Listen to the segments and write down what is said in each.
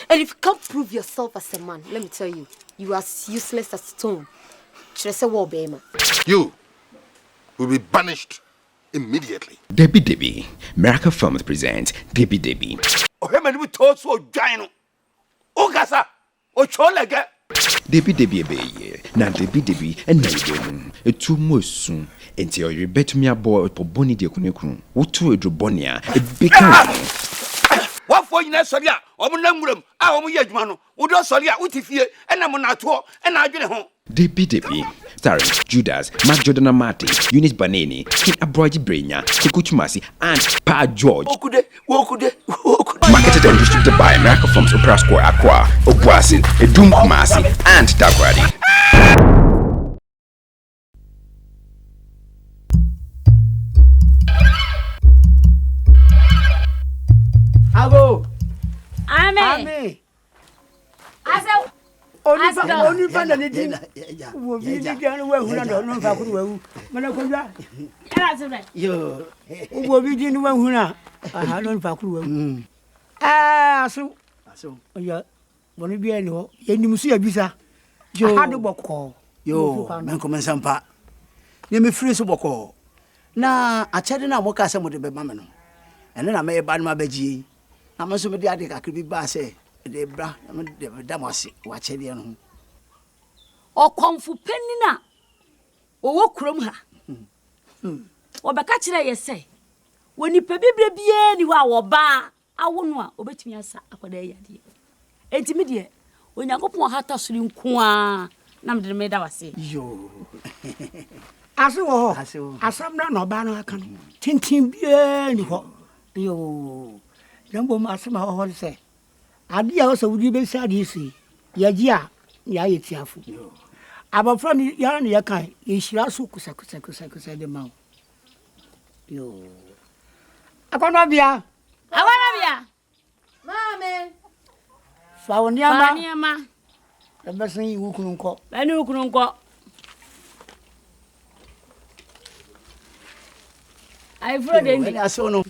And if you can't prove yourself as a man, let me tell you, you are as useless as stone. You will be banished immediately. Dabi, Miracle Films presents Dabi. Oh, him and we told so giant. Oh, Gasa, oh, Cholaga. Dabi, na Dabi, and Naidum, a 2 months soon, until you bet me a boy for Bonnie de Kunekun, who to a Drobonia, a big. What for you, Solia, or Munamum, our Yajmano, who does Solia, Utifia, and I'm on our tour, and I get home. Dabi, starring Judas, Mark Jordan Martin, Eunice Banani, King Abroji Brenya, Kikuchumasi, and Pa George. Marketed and distributed by Miracle Films, Opera Square, Aqua, Obuasi, Edum Kumasi, and Dakwadi. Abo. Ame. Asa. Only fan and it will be the who don't know who. Manakoja. Yo. Who will be the one who now? I had on Faku. So yeah. One be any ho. You see a visa. You had a boko. Yo, Mancoman Sampa. You me free so boko. Na a chadina moka some of the mamano. And then I may ban my beji. I must be the attic I could be basse. The bra, the damasi, watch it. O konfu penina. O wo krom ha. O beka kire ye say. Woni pe bibre bia ni wa wo ba awono a obetumi asa akoda yade. Enti me de onyankopon hata suri nko a na me de me da wase. Yo. Aso wo. Asam na no ba no aka no. Tintin bia ni ho. Yo. Jambo masema ho say. Adi a also would be said you see. Yagia, ya yetiafu. Aba from ya na ya kan, yishira so kusa de ma. Yo. Akona bia. Mame. Fa woni ama. Fa ni ama. E be san yi wukunu nko. Ba ni wukunu nko. I fro de ndi. Aso no.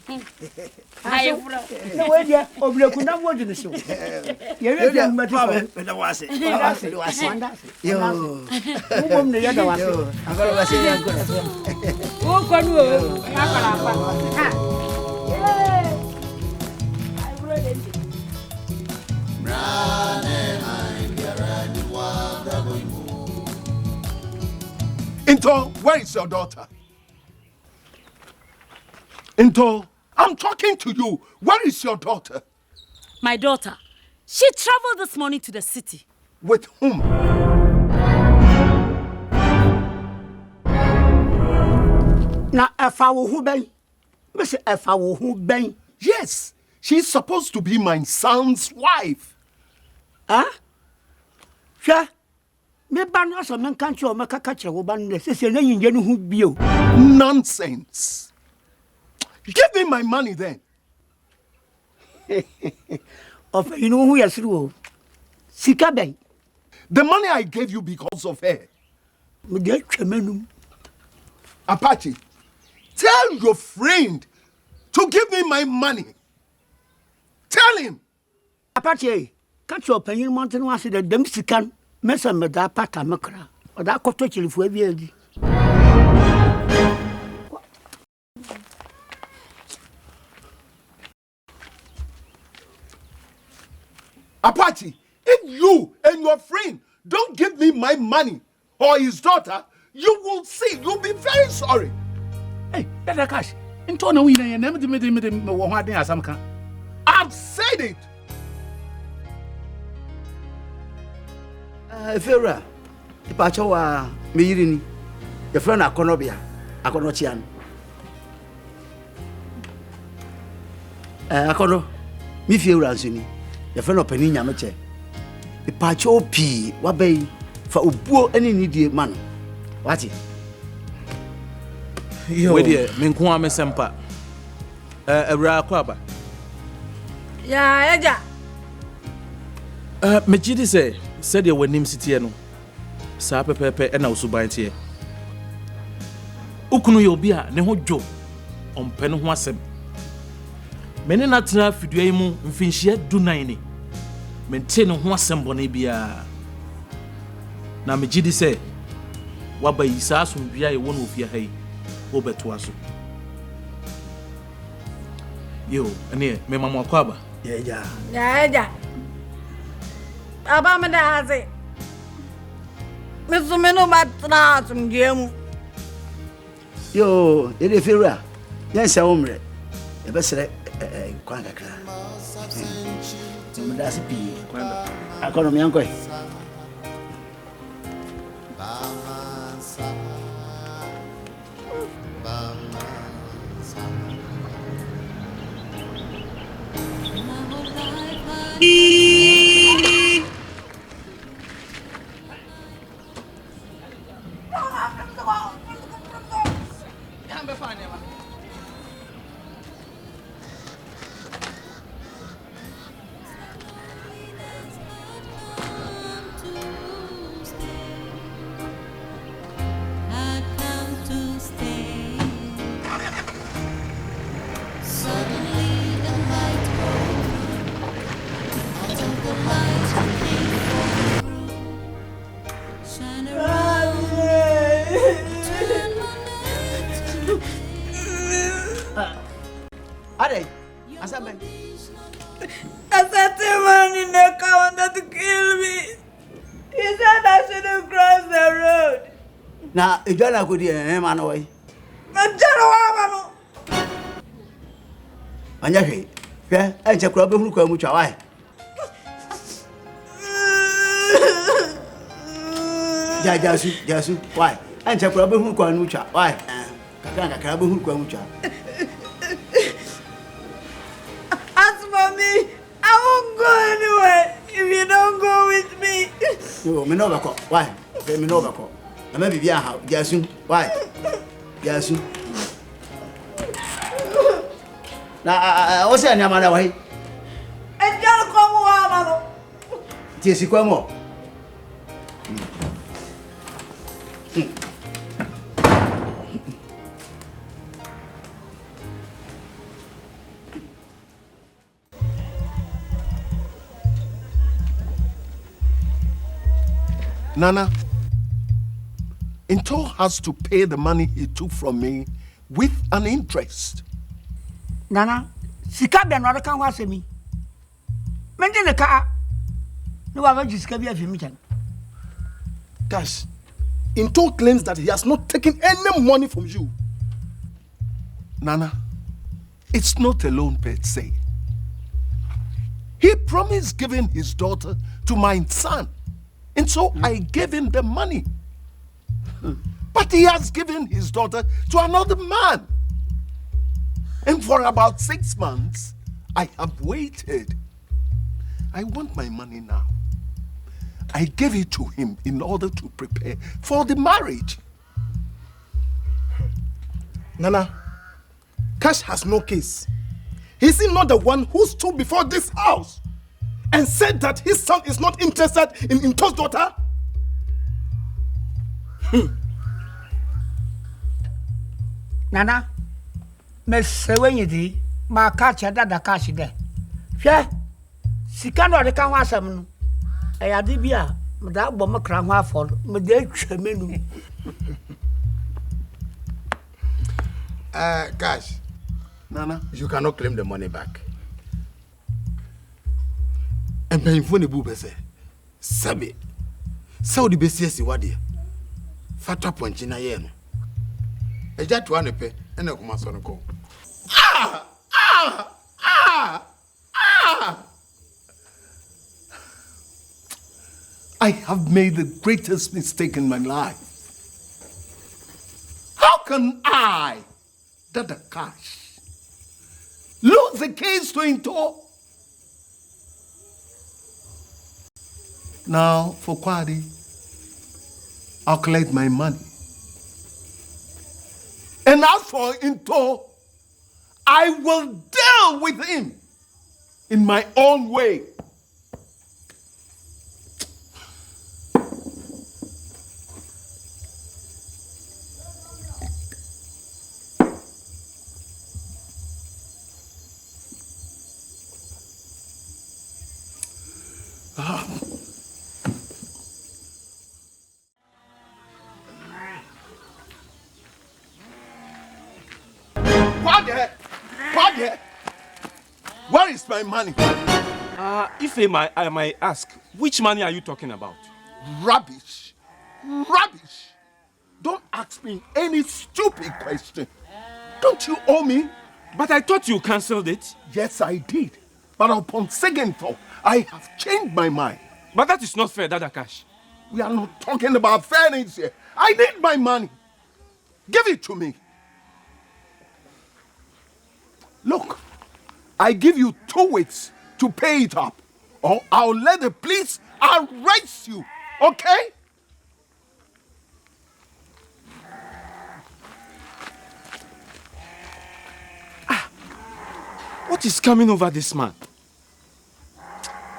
I fro. No we dia obleku na wo dinu so. Ye we dia mbati ko. Be da wase. Yo. Mo ne ya da wase. Agora wase ya ko. Wo ko nu o. Akara pa. Ha. I fro de ndi. Into, where is your daughter? Into, I'm talking to you. Where is your daughter? My daughter. She traveled this morning to the city. With whom? Na afa wo hu ben. Me say afa wo hu ben. Yes, she's supposed to be my son's wife. Huh? Sure. Me ban aso men kan che o makaka kire wo ban le sese na yinje no hu bio. Nonsense. Give me my money then. Of you know who you are. Sika ben. The money I gave you because of her. Me dey twemenum. Apache, tell your friend to give me my money. Tell him. Apache, catch your penny mountain was the dem sikan. Mesa me da pata makra. O da koto chilifu ebi. Apache, if you and your friend don't give me my money or his daughter, you will see. You'll be very sorry. Hey, better cash. Into no winner, never me asamka. I've said it. Fera, the pacho me yirini. Your friend Akonobia, Akonochian. Akono, me feel ransuni. Your friend opening Yamache. The pacho P, what bay for Ubu any needy man. What it? Yo, dear, Minqua Messampa. A rare quabba. Ya, Eja. Mejidi said you were named Sitiano. Sapa Pepe and also by here. Ukunu Yobia, Neho Joe, on Penwasem. Many not enough to do mu, Finchia do 90. mente no ho asɛmbɔne biara na megye di sɛ waba yi saa asomdua a yɛwɔ no ofie ha yi wobɛtoa so yo ɛneɛ mema mo akɔ aba Yeah. Yeah. Aba me da ase. Me so me no batra asomdua mu. Yo, ede fewura. Yes, I umre. E be sere kwan kakra. Me da se pi. Akono me anko. Ade, asabe. I said to man in the car wanted to kill me. He said I shouldn't cross the road. Na ejana ko di ma na wai. Majaro wa Anya hwe. Hwe, enche kura be hunu kwa mu twa wai. Jasu, why? Enche kura be hunu kwa mu twa wai. Kakra be hunu kwa mu twa. As for me, I won't go anywhere if you don't go with me. Yo, me no bako. Why? Me no bako. Na me bibia ha. Jasu, why? Jasu. Na o se ani amana wai. Ejalo komo wa mano. Ti si kwa mo. Nana, Into has to pay the money he took from me with an interest. Nana, sika be no ka ho asemi. Mende ne ka. No wa ji sika bi afimi chan. Cash, Into claims that he has not taken any money from you. Nana, it's not a loan per se. He promised giving his daughter to my son. And so I gave him the money. But he has given his daughter to another man. And for about 6 months, I have waited. I want my money now. I gave it to him in order to prepare for the marriage. Nana, Cash has no case. Is he not the one who stood before this house and said that his son is not interested in Into's daughter? Nana, me sewenyi di ma ka che dada cash de. Hwe, sika no de ka ho asem no. Ayade bi a me da gbo me kra ho afọ, me de twa menu. Cash, Nana, you cannot claim the money back. And paying for the boob, say, Sabi, Saudi Bessiasi Wadi, Fata Ponchina Yen. A jet one pay and a Kumason go. I have made the greatest mistake in my life. How can I, Dada Cash, lose the case to Into? Now, for Kwadi, I'll collect my money. And as for Into, I will deal with him in my own way. Father, where is my money? If I might ask, which money are you talking about? Rubbish. Rubbish. Don't ask me any stupid question. Don't you owe me? But I thought you cancelled it. Yes, I did. But upon second thought, I have changed my mind. But that is not fair, Dada Cash. We are not talking about fairness here. I need my money. Give it to me. Look, I give you 2 weeks to pay it up, or I'll let the police arrest you, okay? What is coming over this man?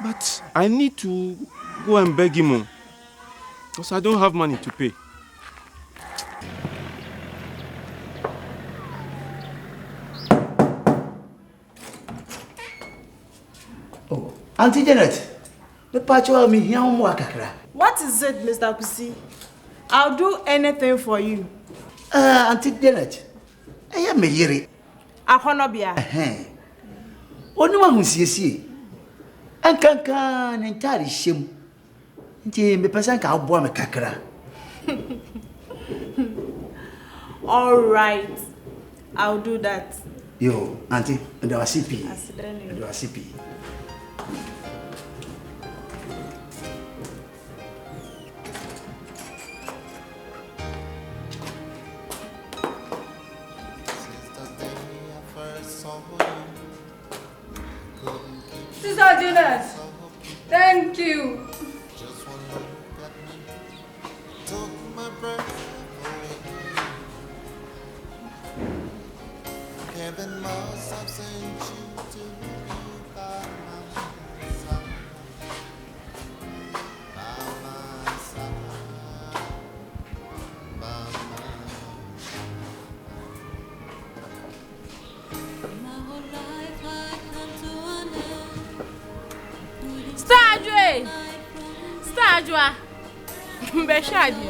But I need to go and beg him, because I don't have money to pay. Oh, Auntie Janet, the patcho me here on Wakakra. What is it, Mr. Kusi? I'll do anything for you. Auntie Janet, I am a yeri. Akonobia. Onuma Husi, and cancan entirely shim. Me pesanka boy me kakra. All right, I'll do that. Yo, Auntie, and our CP. And our CP. Sister Janet, thank you. Stajwa. Mbeshadi.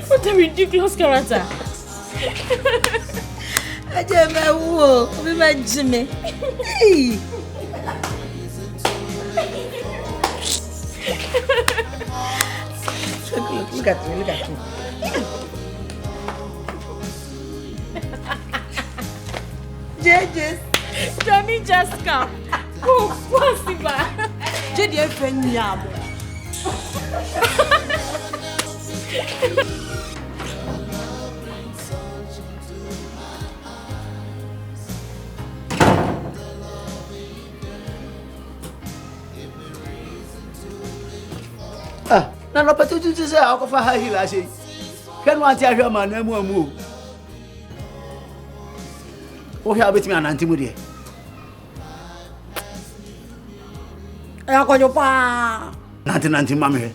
What a ridiculous character. I just my Jimmy. Hey. Look at me, look at me. Judges, Johnny just come. Oh, possible. Jedi Fenyam. Na no patu tu say akofa ha hila say. Kan wa ti ahwe ma na mu amu. O hia betimi ananti mu de. E akojo pa. Nanti mama he.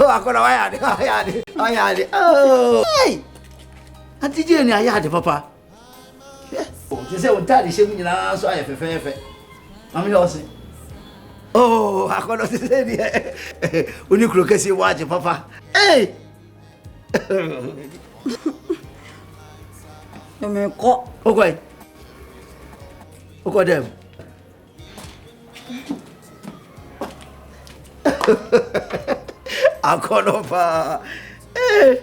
Akora wayade. Oh. Hey. Auntie Jenny ayade papa. Oh, you say on tadi shemu nyina so ayefefefe. Mama he ose. Oh, I cannot say it. When you look at see watch, Papa. Hey! Okay. Okay, them. I cannot. Hey!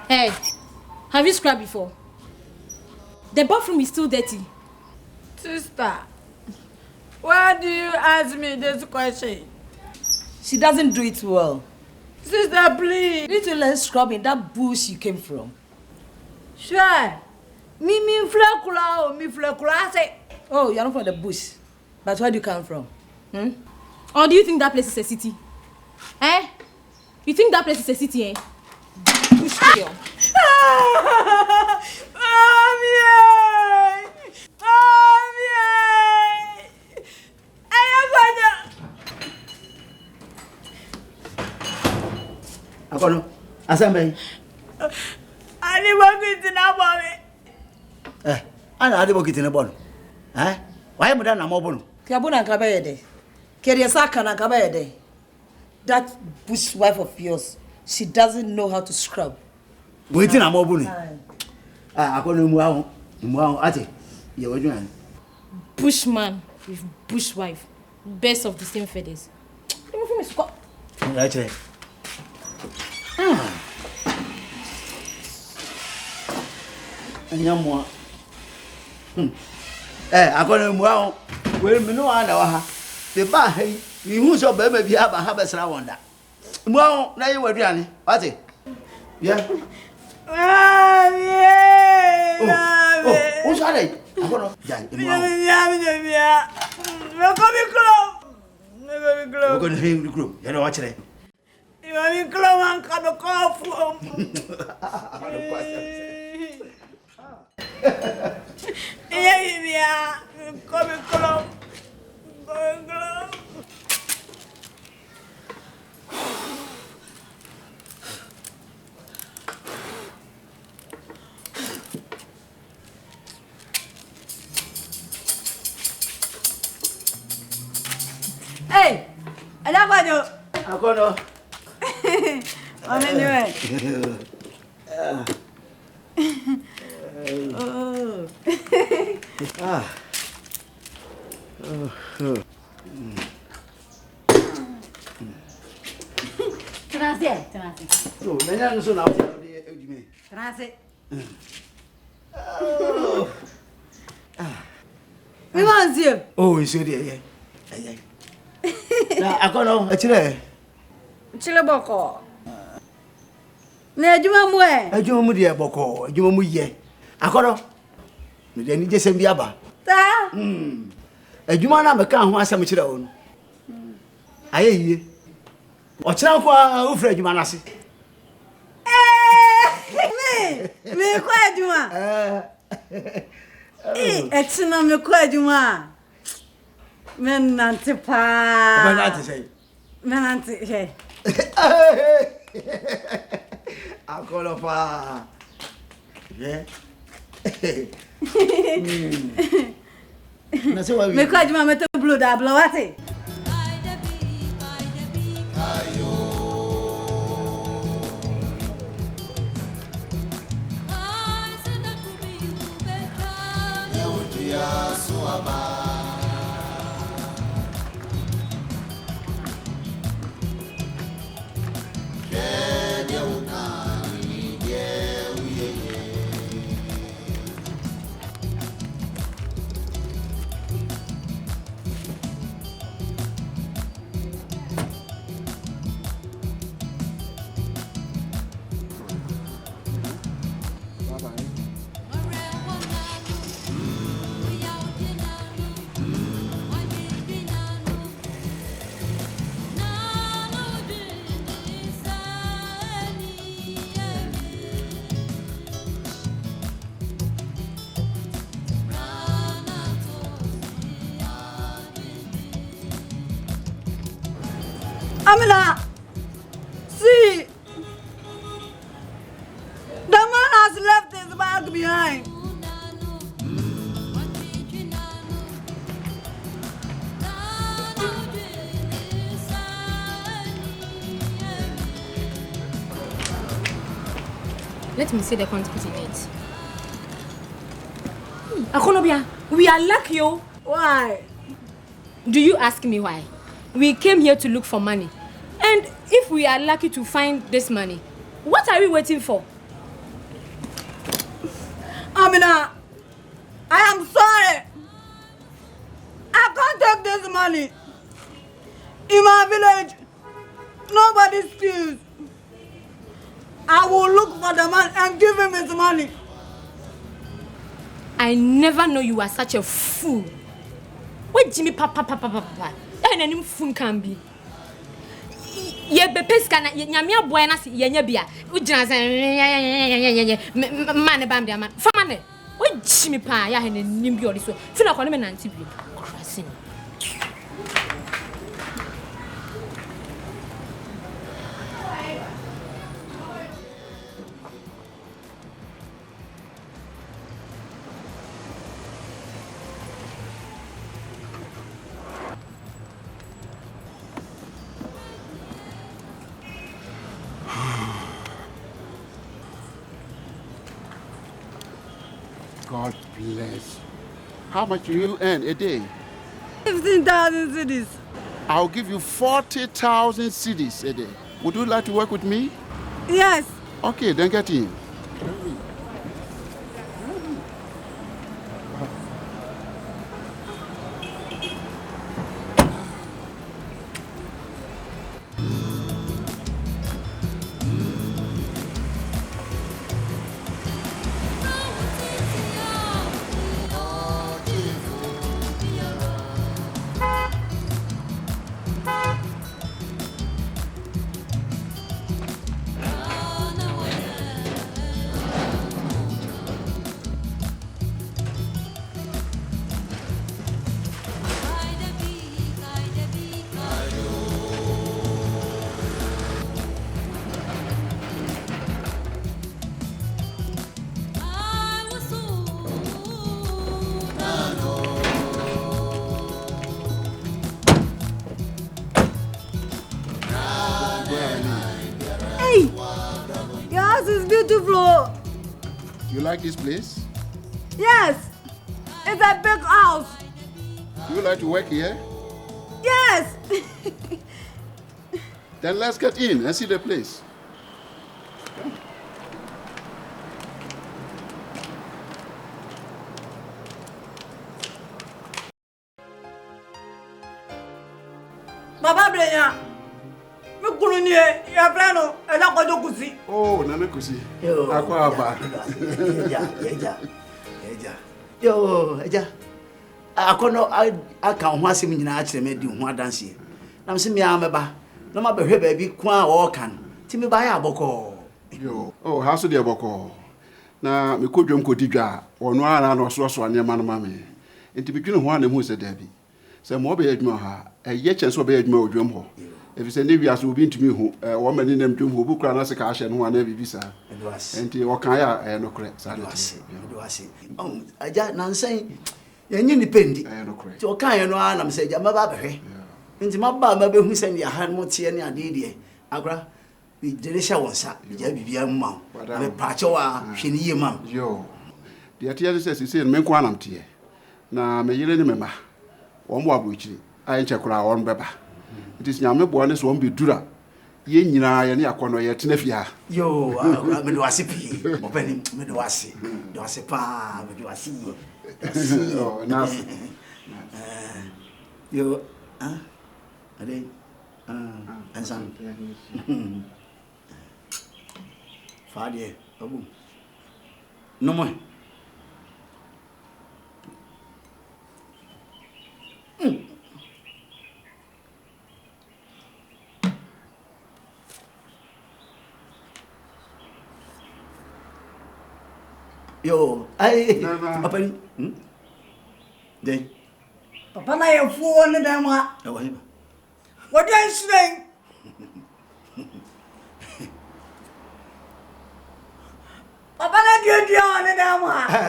Hey, have you scrubbed before? The bathroom is still dirty. Sister, why do you ask me this question? She doesn't do it well. Sister, please. You need to learn scrubbing that bush you came from. Sure. Me flakula say. Oh, you're not from the bush. But where do you come from? Or do you think that place is a city? Eh? You think that place is a city, eh? Bush girl. Akono, asambe. Ali bokiti na bole. Ana ade bokiti na bono. Why am I na mo bono? Kiabuna kabayede. Keriasaka na kabayede. That bush wife of yours, she doesn't know how to scrub. Waiting na mo bono. Akono mu ahun ate. Ye wajuan. Bushman with bush wife. Best of the same feathers. Right. Anyamwa. Akono mu ahun. We me no ana wa ha. The ba hai, mi hu so ba bi aba ha besra wonda. Mu ahun na ye waduane. Ate. Yeah. Oh, sorry. Akono. Jai. Me go to him group. You know what today? You want me club and come off. Yeah, come club. Hey, Akono. Anyway. Transit. No, nanya no so na after the ejime. Transit. We want you. Oh, you see there. Na akono, achire. Chile boko. Na adwuma mu e. Adwuma mu de boko, adwuma mu ye. Akono. Me de ni jesem bi aba. Ta. Adwuma na meka ho asem chire wo no. Aye yie. O chira kwa ufra adwuma na se. Me kwa adwuma. Etina me kwa adwuma. Men nante pa. Ba nante sei. Men nante he. Akono pa. Yeah. Na se wa wi. Me kwa adwuma me to blow da blow ate. Amina, see, the man has left his bag behind. Let me see the quantity in it. Akonobia, we are lucky, yo. Why? Do you ask me why? We came here to look for money. And if we are lucky to find this money, what are we waiting for? Amina, I am sorry. I can't take this money. In my village, nobody steals. I will look for the man and give him his money. I never know you are such a fool. What Jimmy papa. And any fool can be. Ye be pesca nyamia buena si ye bia. Ujina man bam dia man. Famane. What Jimmy pa ya hene nimbi odi so. Fina kwa me nanti bi. Crossing. God bless. How much do you earn a day? 15,000 cedis. I'll give you 40,000 cedis a day. Would you like to work with me? Yes. Okay, then get in. Beautiful. You like this place? Yes. It's a big house. Do you like to work here? Yes. Then let's get in and see the place. Baba Brenya. Oh, Nana Kusi. Yo, Eja. Akono I can once him in actually made you one dance. Nam see me ameba. No ma behwe baby kwa o kan. Ti me buy aboko. Yo. Oh, how so dey aboko. Na me kodwom kodidwa. Ono ara na so anema no ma me. Enti bitwene ho ana hu se Dabi. Se mo be adwuma ha. Eye chenso be adwuma odwom ho. If you say Navy as will be to me who woman in them to who book and as a cash and one every visa. And what can I no correct? I see. Oh, I just not saying, you're independent. I no correct. To kind no, I'm saying, I'm about here. Into my barber who send your hand more tea and a lady. Agra, we delicious one, sir. Be a mum. I'm a pachoa, she near mum. Yo, the attorney says, you say, Menquanam tea. Now, may you remember one more which I check our own baba. It is Yame Bonis won't be dura. Ye nyina ye ne akono ye tenafia. Yo, me do asipi. Opening me do asi. Do asipa, me do asi. Oh, nice. Yo, ade. Ansan. Fadie, abu. No more. Yo, Papa, Papa, I have 400 and what? Oh, What are you saying? Opana dia on the dam.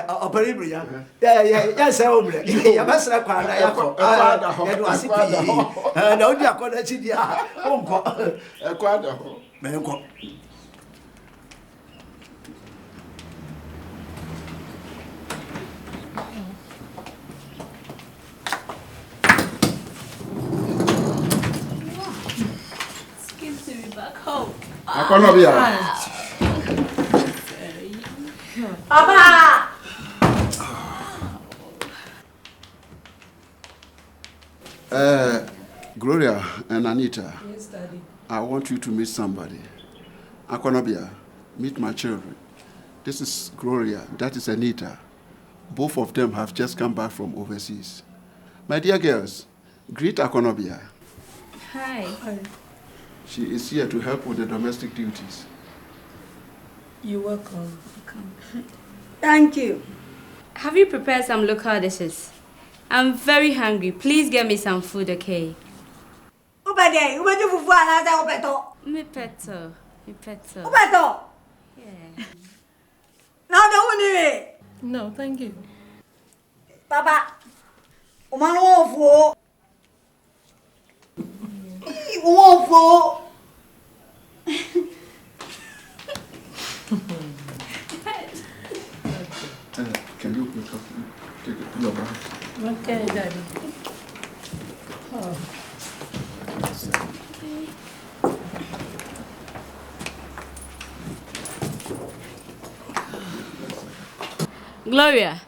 Opana bria. Yeah, say omre. Ya basra kwa na ya ko. Ya do asipi. Na odi akoda chi dia. Onko. E kwa da ho. Me nko. Akono bia. Papa. Gloria and Anita. Yes, Daddy. I want you to meet somebody. Akonobia, meet my children. This is Gloria, that is Anita. Both of them have just come back from overseas. My dear girls, greet Akonobia. Hi. She is here to help with the domestic duties. You're welcome. Thank you. Have you prepared some local dishes? I'm very hungry. Please get me some food, okay? Ubade, ubade fufu anaza ubeto. Me peto. Ubeto. Yeah. Now don't worry. No, thank you. Papa, umano ofu. Ofu. Can you pick up take your bag? Okay, Daddy. Oh. Gloria,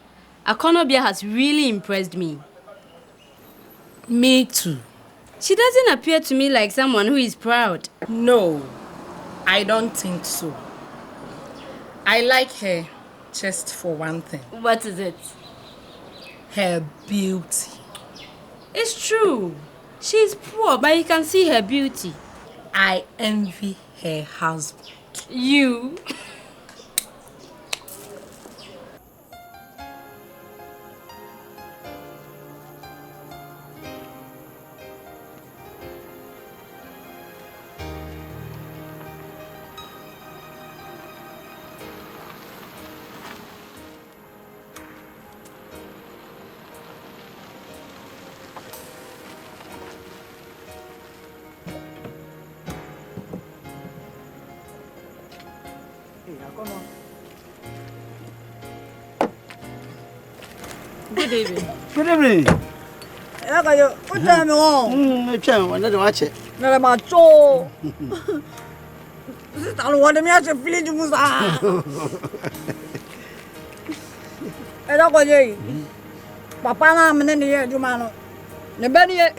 Akonobia has really impressed me. Me too. She doesn't appear to me like someone who is proud. No, I don't think so. I like her just for one thing. What is it? Her beauty. It's true. She's poor, but you can see her beauty. I envy her husband. You? Good evening. Good evening. What time you on? Chen, when do watch it? Nala macho. This is all what me have village musa. Go je. Papa na me ne ye juma no. Ne be ne e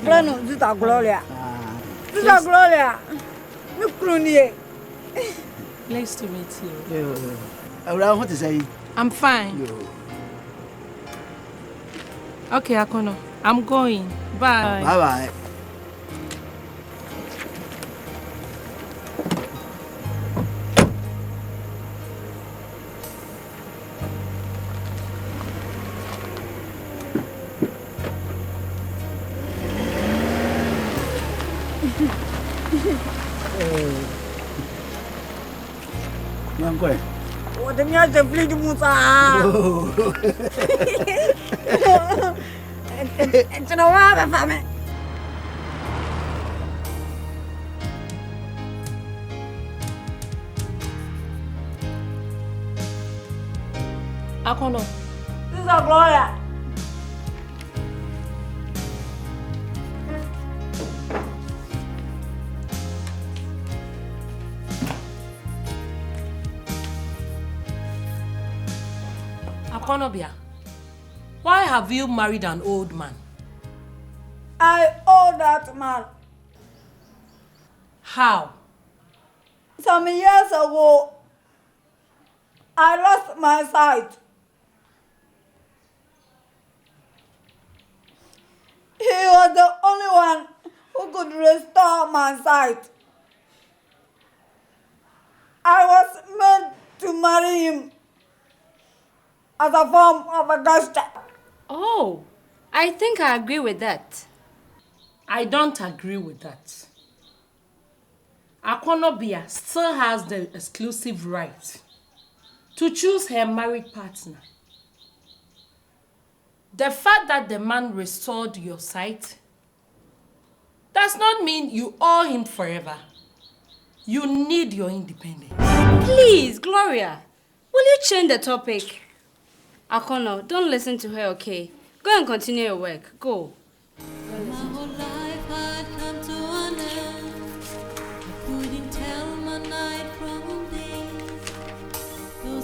plano this is Gloria. This is Gloria. Me kru ni. Nice to meet you. Around what to say? I'm fine. Okay, Akono. I'm going. Bye. Bye-bye. I'm going. What the me have village musa. It's no wa ba me. Akono. This is Gloria. Akonobia, why have you married an old man? I owe that man. How? Some years ago, I lost my sight. He was the only one who could restore my sight. I was meant to marry him as a form of a gesture. Oh, I think I agree with that. I don't agree with that. Akonobia still has the exclusive right to choose her married partner. The fact that the man restored your sight does not mean you owe him forever. You need your independence. Please, Gloria, will you change the topic? Akono, don't listen to her, okay? Go and continue your work. Go.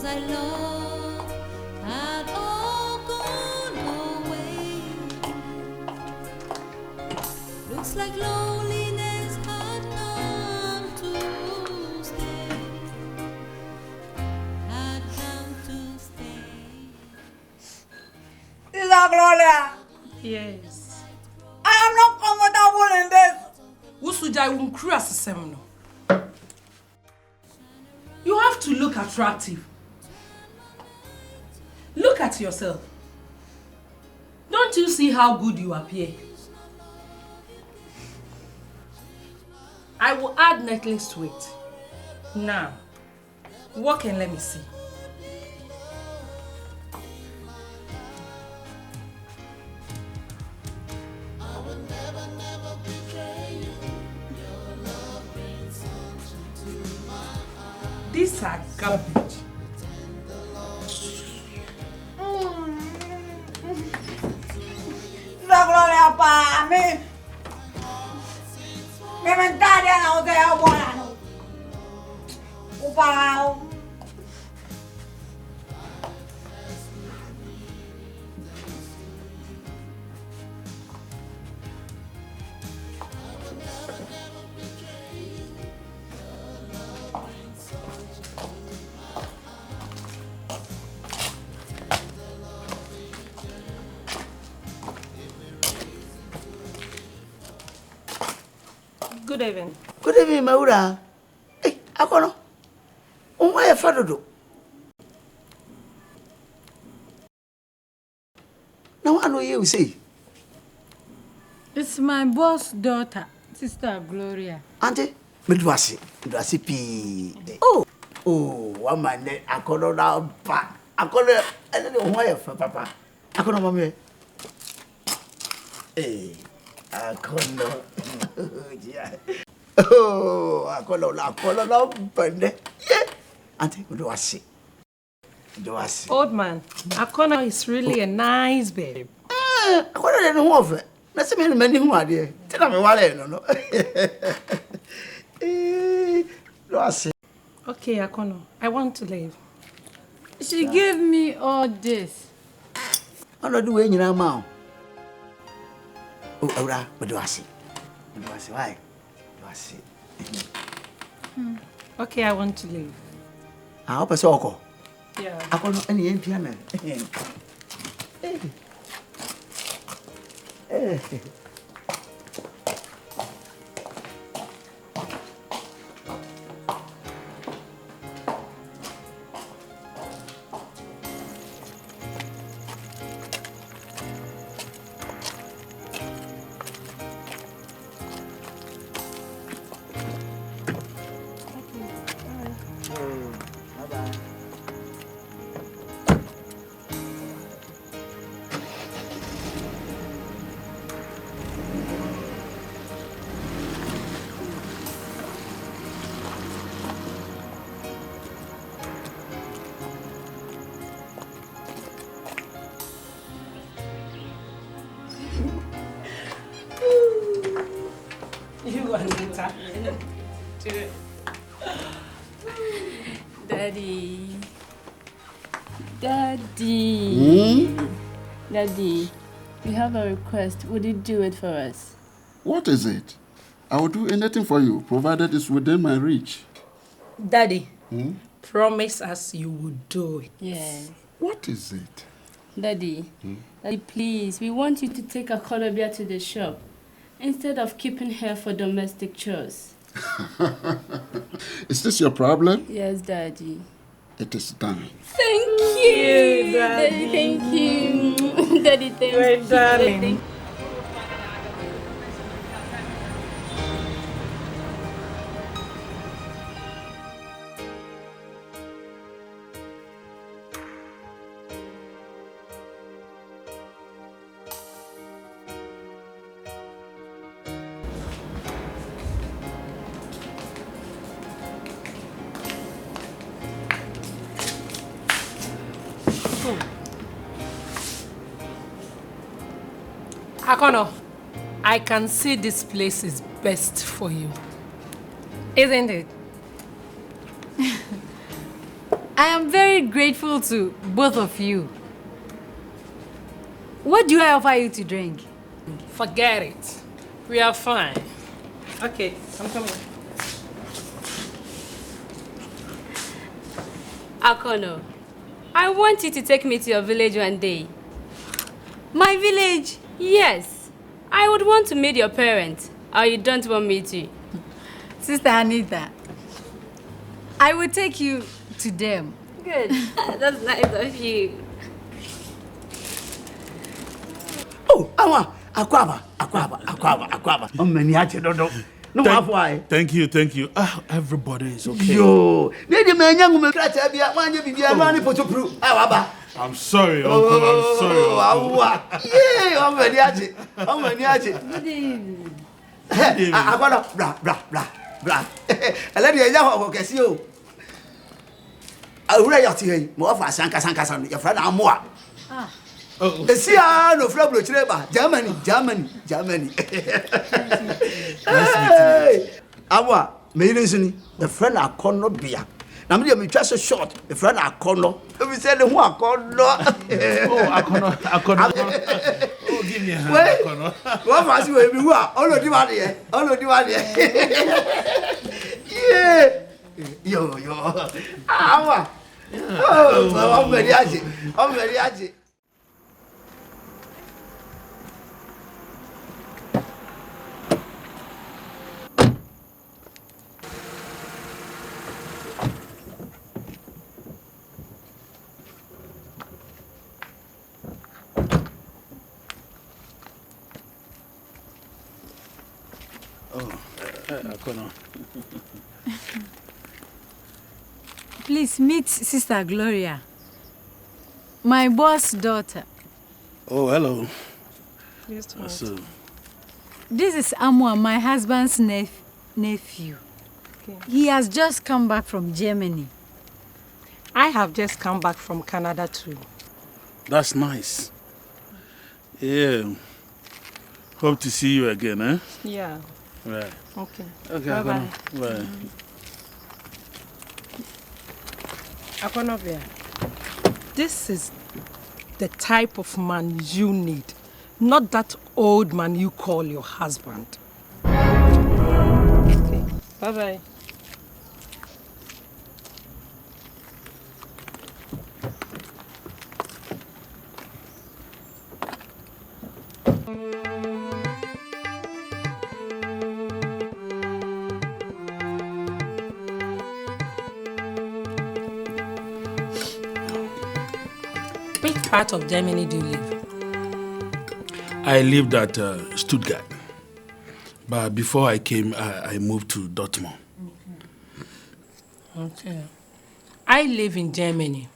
I love had all gone away. Looks like loneliness had come to stay. Had come to stay. Sister Gloria. Yes. I am not comfortable in this. Usujai unkura sesemno. You have to look attractive. Look at yourself. Don't you see how good you appear? I will add necklace to it. Now, walk and let me see. These are garbage. Gloria pa me. Me mentale na o te buona no. Upa. Good evening. Good evening, Maura. Hey, Akono. Why a father? Now I know you say. It's my boss' daughter, Sister Gloria. Auntie, Midwasi P. Oh, one man, Akono now, pa. Akono, I don't know why for Papa. Akono, Mammy. Hey. Akono. Oh, Akono, Bende. Auntie, do I see? Old man, Akono is really a nice babe. Akono didn't want it. Let's see many who are there. Tell me what I don't know. Do I see? Okay, Akono, I want to leave. She gave me all this. I'm not doing it now. Oh, Aura, but do I see? Do I see? Why? Do I see? Okay, I want to leave. I hope I saw. Yeah. I can't any piano. You and Nita. Daddy. Daddy. Daddy, we have a request. Would you do it for us? What is it? I will do anything for you, provided it's within my reach. Daddy, promise us you will do it. Yes. What is it? Daddy, Daddy, please, we want you to take Akonobia to the shop instead of keeping her for domestic chores. Is this your problem? Yes, Daddy. It is done. Thank you, Daddy. Thank you. Daddy, thank you. Darling. Akono, I can see this place is best for you. Isn't it? I am very grateful to both of you. What do I offer you to drink? Forget it. We are fine. Okay, I'm coming. Akono, I want you to take me to your village one day. My village? Yes. I would want to meet your parents. Or you don't want me to? Sister Anita, I will take you to them. Good. That's nice of you. Oh, Akwaba. Thank you. Ah, everybody is okay. Yo, I'm sorry, Uncle. I'm sorry. Good evening. Awa, the friend I call no beer. Now, me just a short. The friend I call no. We said the one I call no. I cannot. Oh, give me a hand. Wait, what was you? We are all of you out here. Yeah. Yo. Awa. Oh, I'm very happy. Please meet Sister Gloria, my boss' daughter. Oh, hello. Yes, This is Amwa, my husband's nephew. Okay. He has just come back from Germany. I have just come back from Canada too. That's nice. Yeah. Hope to see you again, eh? Yeah. Right. Okay. Bye. Bye. Akonovia, this is the type of man you need, not that old man you call your husband. Okay. Bye-bye. Which part of Germany do you live? I lived at Stuttgart, but before I came, I moved to Dortmund. Okay. I live in Germany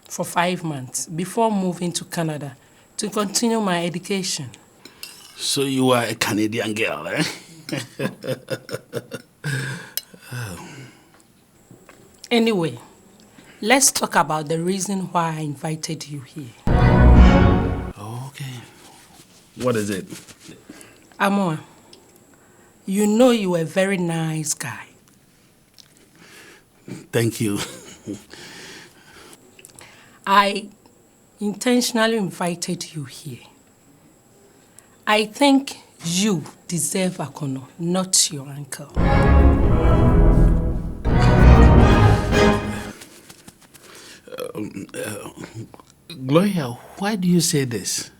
for 5 months before moving to Canada to continue my education. So you are a Canadian girl, eh? Anyway, let's talk about the reason why I invited you here. Okay. What is it? Amoa, you know you are a very nice guy. Thank you. I intentionally invited you here. I think you deserve Akono, not your uncle. Gloria, why do you say this?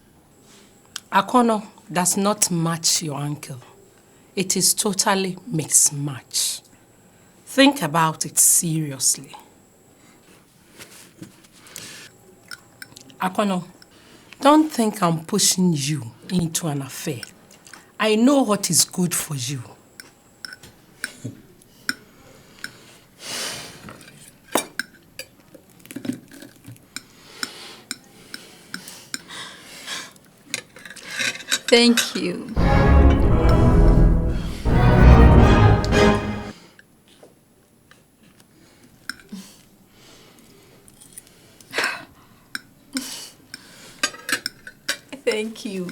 Akono does not match your uncle. It is totally mismatch. Think about it seriously. Akono, don't think I'm pushing you into an affair. I know what is good for you. Thank you. Thank you.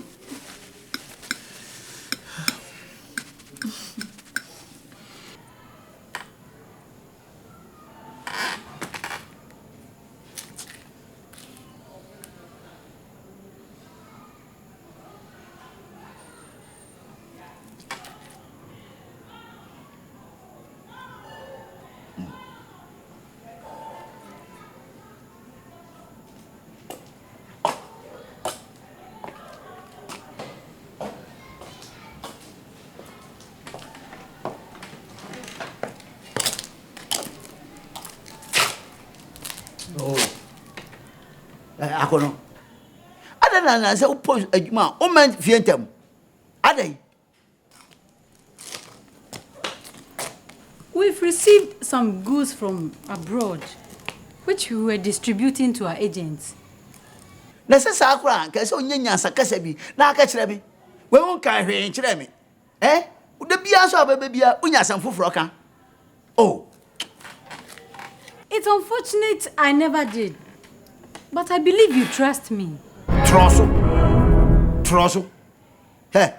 Akono. Ada na say upo adwuma o man fie ntam. Adai. We've received some goods from abroad, which we were distributing to our agents. Na se sa akura nka se onya nyansa kasa bi na aka kire me. We won kan hwe kire me. Da bia so ababa bia unya asam foforo kan. Oh. It's unfortunate I never did. But I believe you trust me. Trosso. Hey,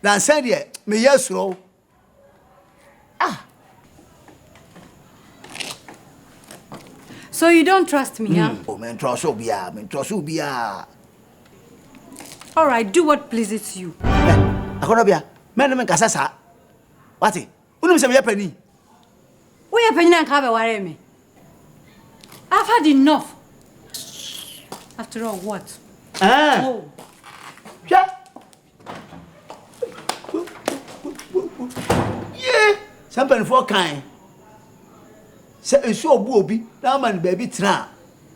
na say there me yesro. So you don't trust me, huh? Oh, man, trosso bia. All right, do what pleases you. Akono bia, men kasa sa. Wati? Unum se me yapani. We are penny and have a worry me. I've had enough. After all, what? Oh. Yeah. Yeah. Something for kind. Say esu obu obi na man baby tra.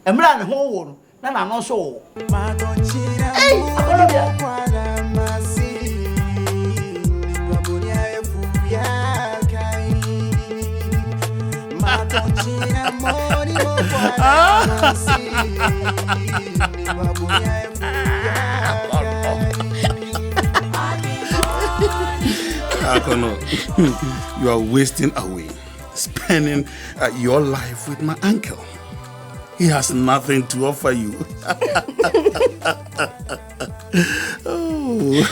Emra ne ho wo no na na no so. Hey, akono bia. Akono, you are wasting away, spending your life with my uncle. He has nothing to offer you. Oh.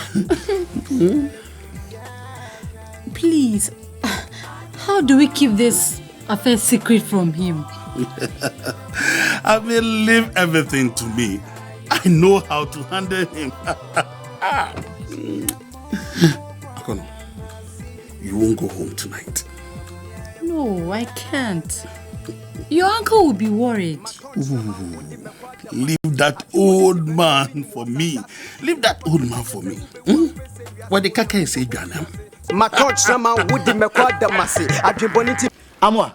Please, how do we keep this affair secret from him? I mean, leave everything to me. I know how to handle him. Akono, you won't go home tonight. No, I can't. Your uncle will be worried. Ooh, leave that old man for me. Leave that old man for me. What the kaka is saying, Ghana? My coach, someone would be my quad massy. I dream bonity. Amwa.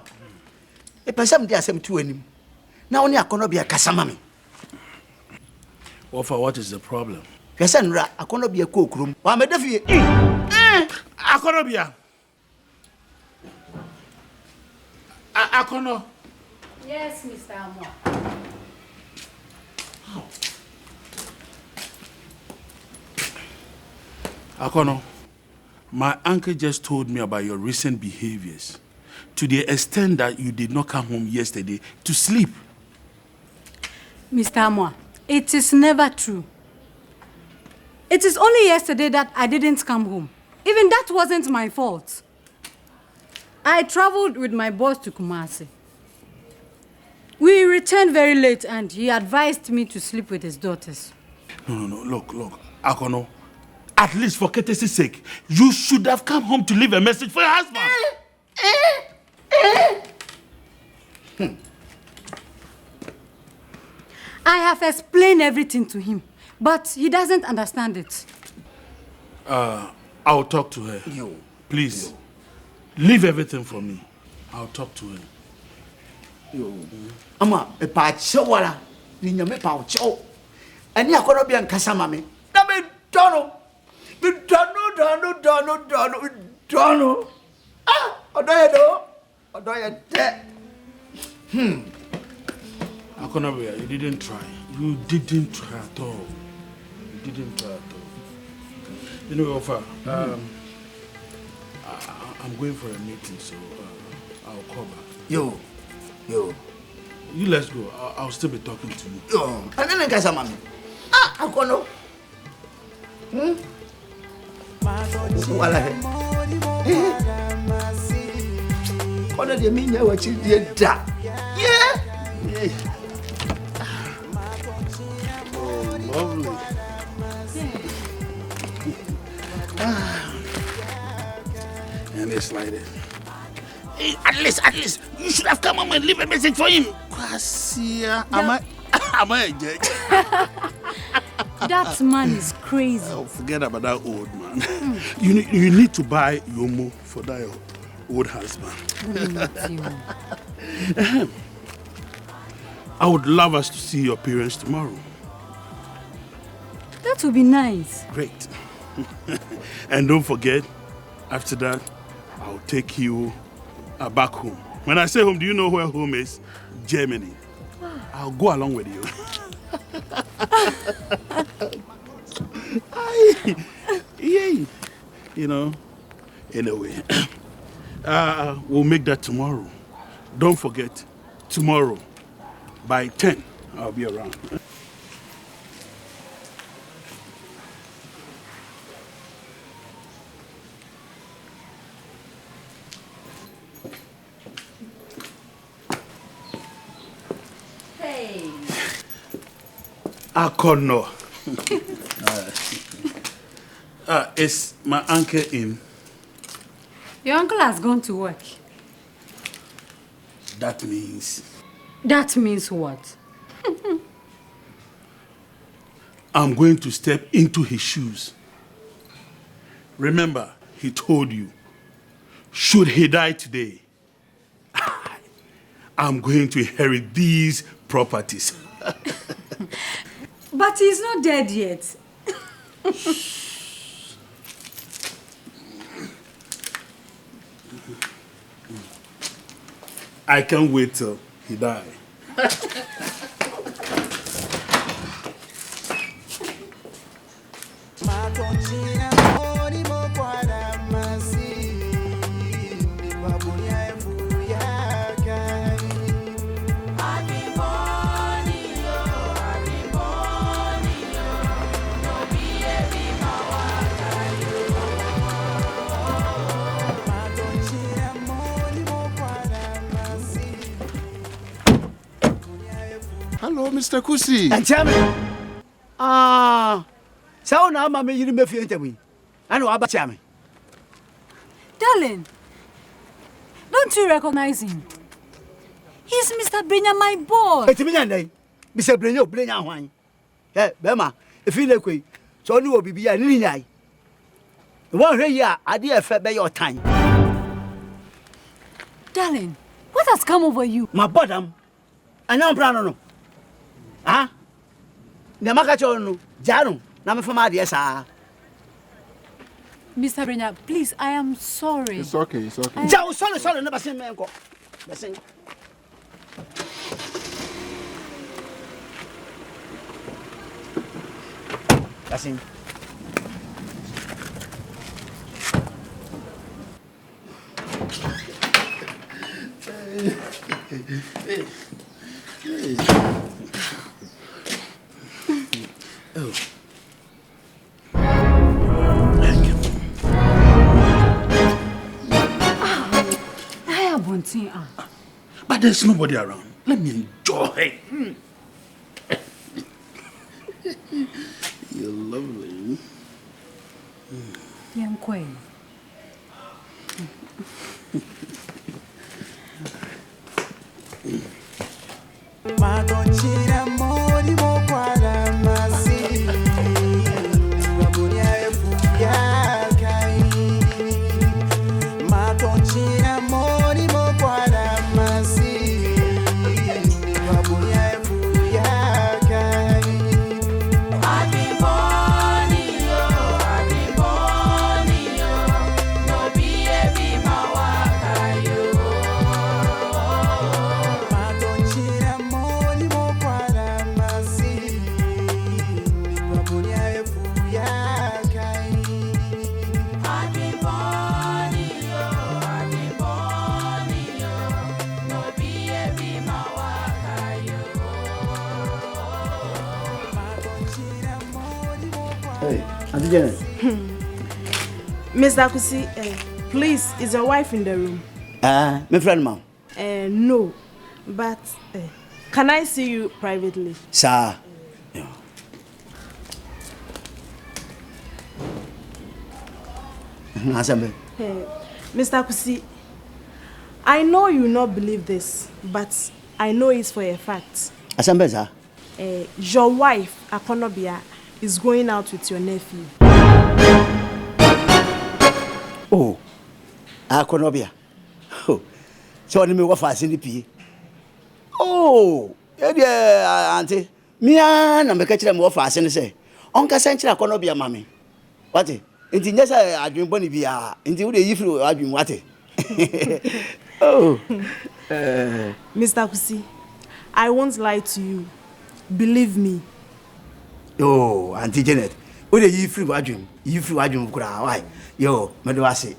E person dey asem tu anim. Na oni akono bia kasama me. What is the problem? Pese nra akono bia ko okurum. Wa me defie. Akono bia. Akono. Yes, Mr. Amwa. Akono, my uncle just told me about your recent behaviors, to the extent that you did not come home yesterday to sleep. Mr. Amwa, it is never true. It is only yesterday that I didn't come home. Even that wasn't my fault. I traveled with my boss to Kumasi. We returned very late and he advised me to sleep with his daughters. No. Look. Akono, at least for courtesy's sake, you should have come home to leave a message for your husband. I have explained everything to him, but he doesn't understand it. I'll talk to her. Please, leave everything for me. I'll talk to her. Ama e pa chewara ni nyame pa chew. Ani akono bia nkasa ma me. Na me dono. Me dono. Ah, odoye do. Odoye de. Akonabia, you didn't try. You didn't try at all. You didn't try at all. You know, Ofa, I'm going for a meeting, so I'll call back. Yo. You let's go. I'll still be talking to you. Yo. And then nkasa ma me. Ah, akono. Wala he. Kono de mi nya wachi de da. Yeah. Lovely. And it's like this. Hey, at least, you should have come home and leave a message for him. Kwasia, am I a judge? That man is crazy. Oh, forget about that old man. You need to buy Yomo for that old husband. I would love us to see your parents tomorrow. That would be nice. Great. And don't forget, after that, I'll take you back home. When I say home, do you know where home is? Germany. I'll go along with you. Yay. You know, anyway, we'll make that tomorrow. Don't forget, tomorrow by 10, I'll be around. Hey. Akono. Is my uncle in? Your uncle has gone to work. That means That means what? I'm going to step into his shoes. Remember, he told you, should he die today, I'm going to inherit these properties. But he's not dead yet. I can't wait till he dies. Hello, Mr. Kusi. And tell me, so now Mamma, you didn't feel me. I know about Chammy. Darling, don't you recognize him? He's Mr. Brenya, my boy. It's me and Mr. Brenya wine. Eh, Bema, if you look, so you will be a linear. The one here, I did fed by your time. Darling, what has come over you? My bottom. I know Brown. Ah? Namakacho, Jaro, Namafama, yes, Mr. Brenya, please, I am sorry. It's okay, it's okay. Sorry, never seen me. That's him. Oh. But there's nobody around. Let me enjoy. You're lovely. Young Queen. Mr. Kusi, please, is your wife in the room? My friend, ma'am. No, but can I see you privately? Sir. Yeah. Mr. Kusi, I know you will not believe this, but I know it's for a fact. Your wife, Akonobia, is going out with your nephew. Oh, Akonobia. Oh, so let me go for CDP. Oh, yeah, auntie. Me and I'm catching them off as I say. onka senchira kono bia mami wate nti nyesa adwen boni bia nti wo de yifiri adwen wate oh Mr. Kusi, I won't lie to you. Believe me. Oh, Auntie Janet, wo de yifiri adwen kura why yo me do ase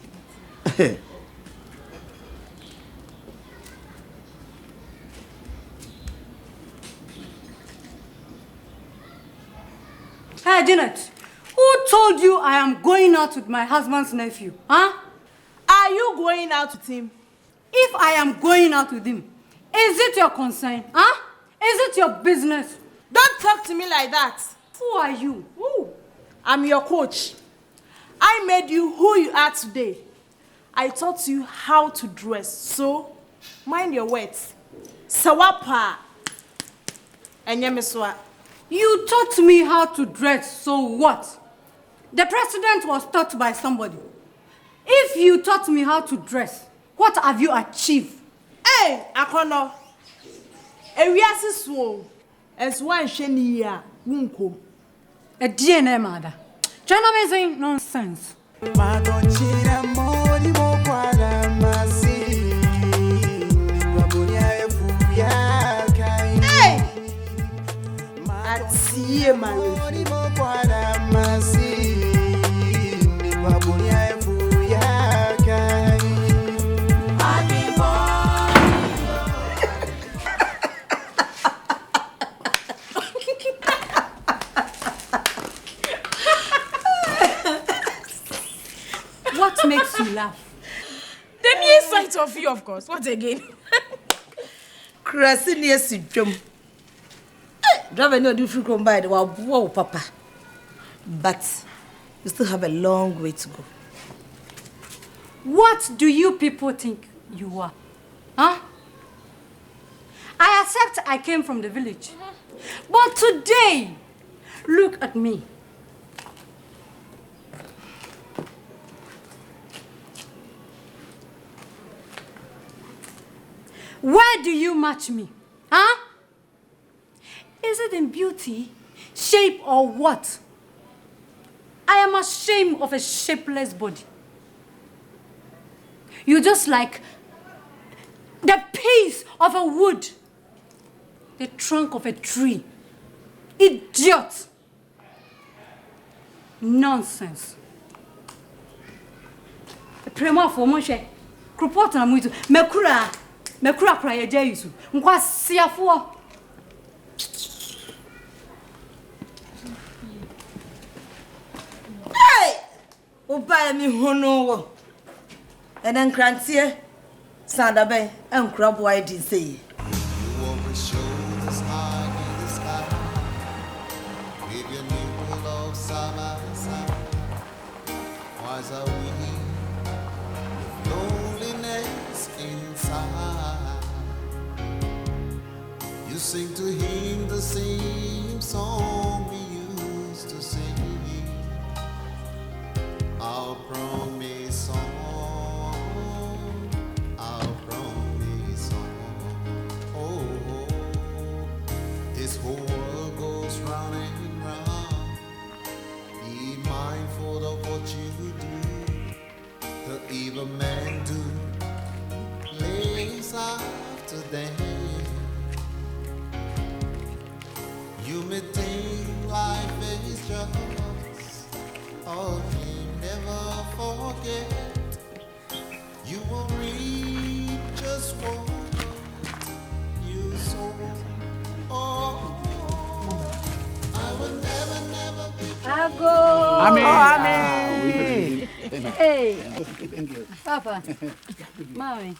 Hey, Janet, who told you I am going out with my husband's nephew? Huh? Are you going out with him? If I am going out with him, is it your concern? Huh? Is it your business? Don't talk to me like that. Who are you? I'm your coach. I made you who you are today. I taught you how to dress, so mind your words. Sawapa. Enyemeswa. You taught me how to dress, so what? The president was taught by somebody. If you taught me how to dress, what have you achieved? Hey, Akono. Ewiase so. As one shenia, wunko. A DNA mother. China amazing nonsense. Hey! Atiye mari. What makes you laugh? The mere sight of you, of course. What again? Krasini Sidjum. Driver no different come by the wow, Papa. But you still have a long way to go. What do you people think you are? Huh? I accept I came from the village. But today, look at me. Where do you match me? Huh? Is it in beauty, shape, or what? I am ashamed of a shapeless body. You're just like the piece of a wood, the trunk of a tree. Idiot! Nonsense. Prema for Moshe. Krupot na muito. Mekura kura ye Jesu. Nkwa siafo. Hey! Oba mi hono wo. Eden krantie sanda ben enkura bo I did say. You sing to him the same song we used to sing. Our promise song, our promise song. Oh, this whole world goes round and round. Be mindful of what you do. The evil man do plays after them. You may think life is just all you never forget. You will reap just what you sow. Oh, I will never be. Amen. Hey, Papa, Mommy.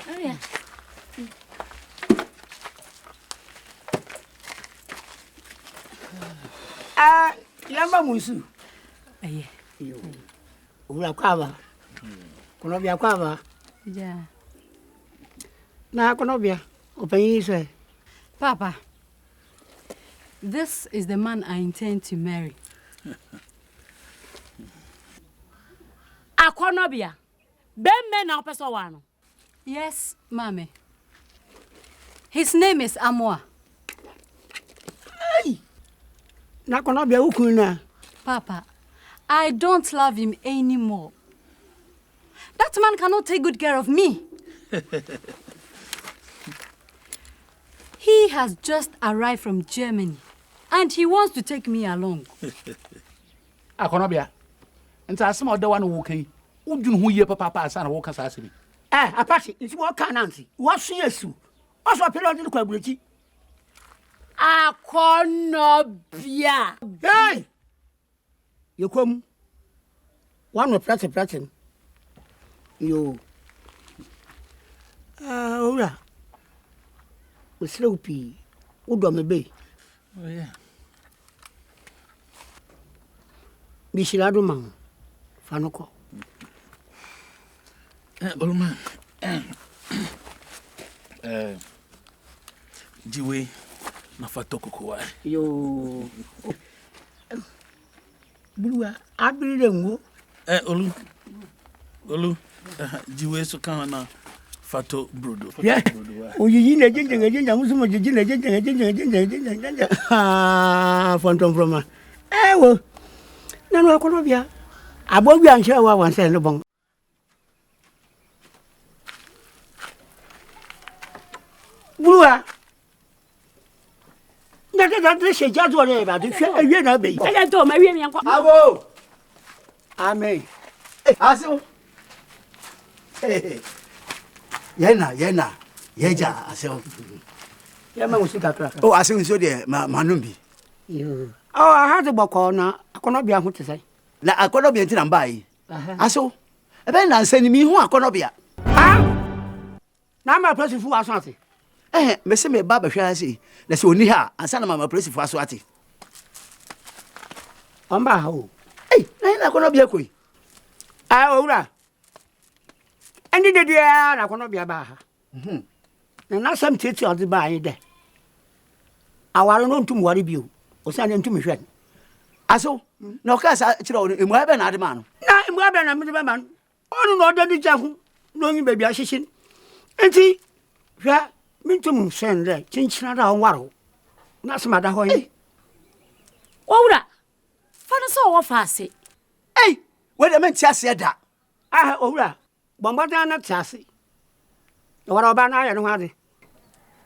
Oh yeah. Yamba musu. Aye. Yo. Ula kwaba. Konobia kwaba. Yeah. Na konobia. Openyise. Papa, this is the man I intend to marry. Akonobia. Ben men na opeso wano. Yes, Mommy. His name is Ama. Hey! Nakonobia ukuna. Papa, I don't love him anymore. That man cannot take good care of me. He has just arrived from Germany, and he wants to take me along. Akonobia. Nti asem oda wa no wo kan. Udwun hu ye papa asa na wo kasa asemi. Apache, nti wo kan nanti. Wo so yesu. Oso period ni kwa aburechi. Akonobia. Hey! Yekom. One of prate. Yo. Ora. We sloppy. Udo me be. Oh yeah. Bishilado man. Fanoko. Olman. Jiwe na fatoko kwa. Yo. Bulwa, abiri ngo. Olu. Jiwe so kan na fato brodo. Yeah. Oyiyi na jenga musumo jenga jenga. Ah, phantom from. Wo. Nanu Akonobia. Abobi anhwe wa wanse no bon. Bulwa. Ndaka da dreshe jazo le ba de hwe awie na be. Aya to ma wie mi anko. Abo. Amen. Aso. Yena. Yeja aso. Yema musika kra. Oh, aso nso de manumbi. Yo. Oh, I had to boko na Akonobia ho te sai. Na Akonobia nti na mbai. Aso. Ebe na nsani mi hu Akonobia. Na ma press fu aso ate. Me se me ba ba hwa ase. Na se oni ha, ansa na ma press fu aso ate. Omba ha o. Na Akonobia koi. Owura. Andi de dia na Akonobia ba ha. Na sam tete odi ba yin de. Awaro no ntum wari bio. Osane ntum hwe. Aso. Na okasa kira o emu ebe na ade ma no. Na emu ebe na mede be ma no. Onu no de di jahu. No yin baby ahihyin. Enti hwa mintum sende chinchina da onwaro. Na smada ho yi. Owura. Fana so wo fa ase. We de men tiase da. Owura. Bombada na tiase. Owara oba na ya no ade.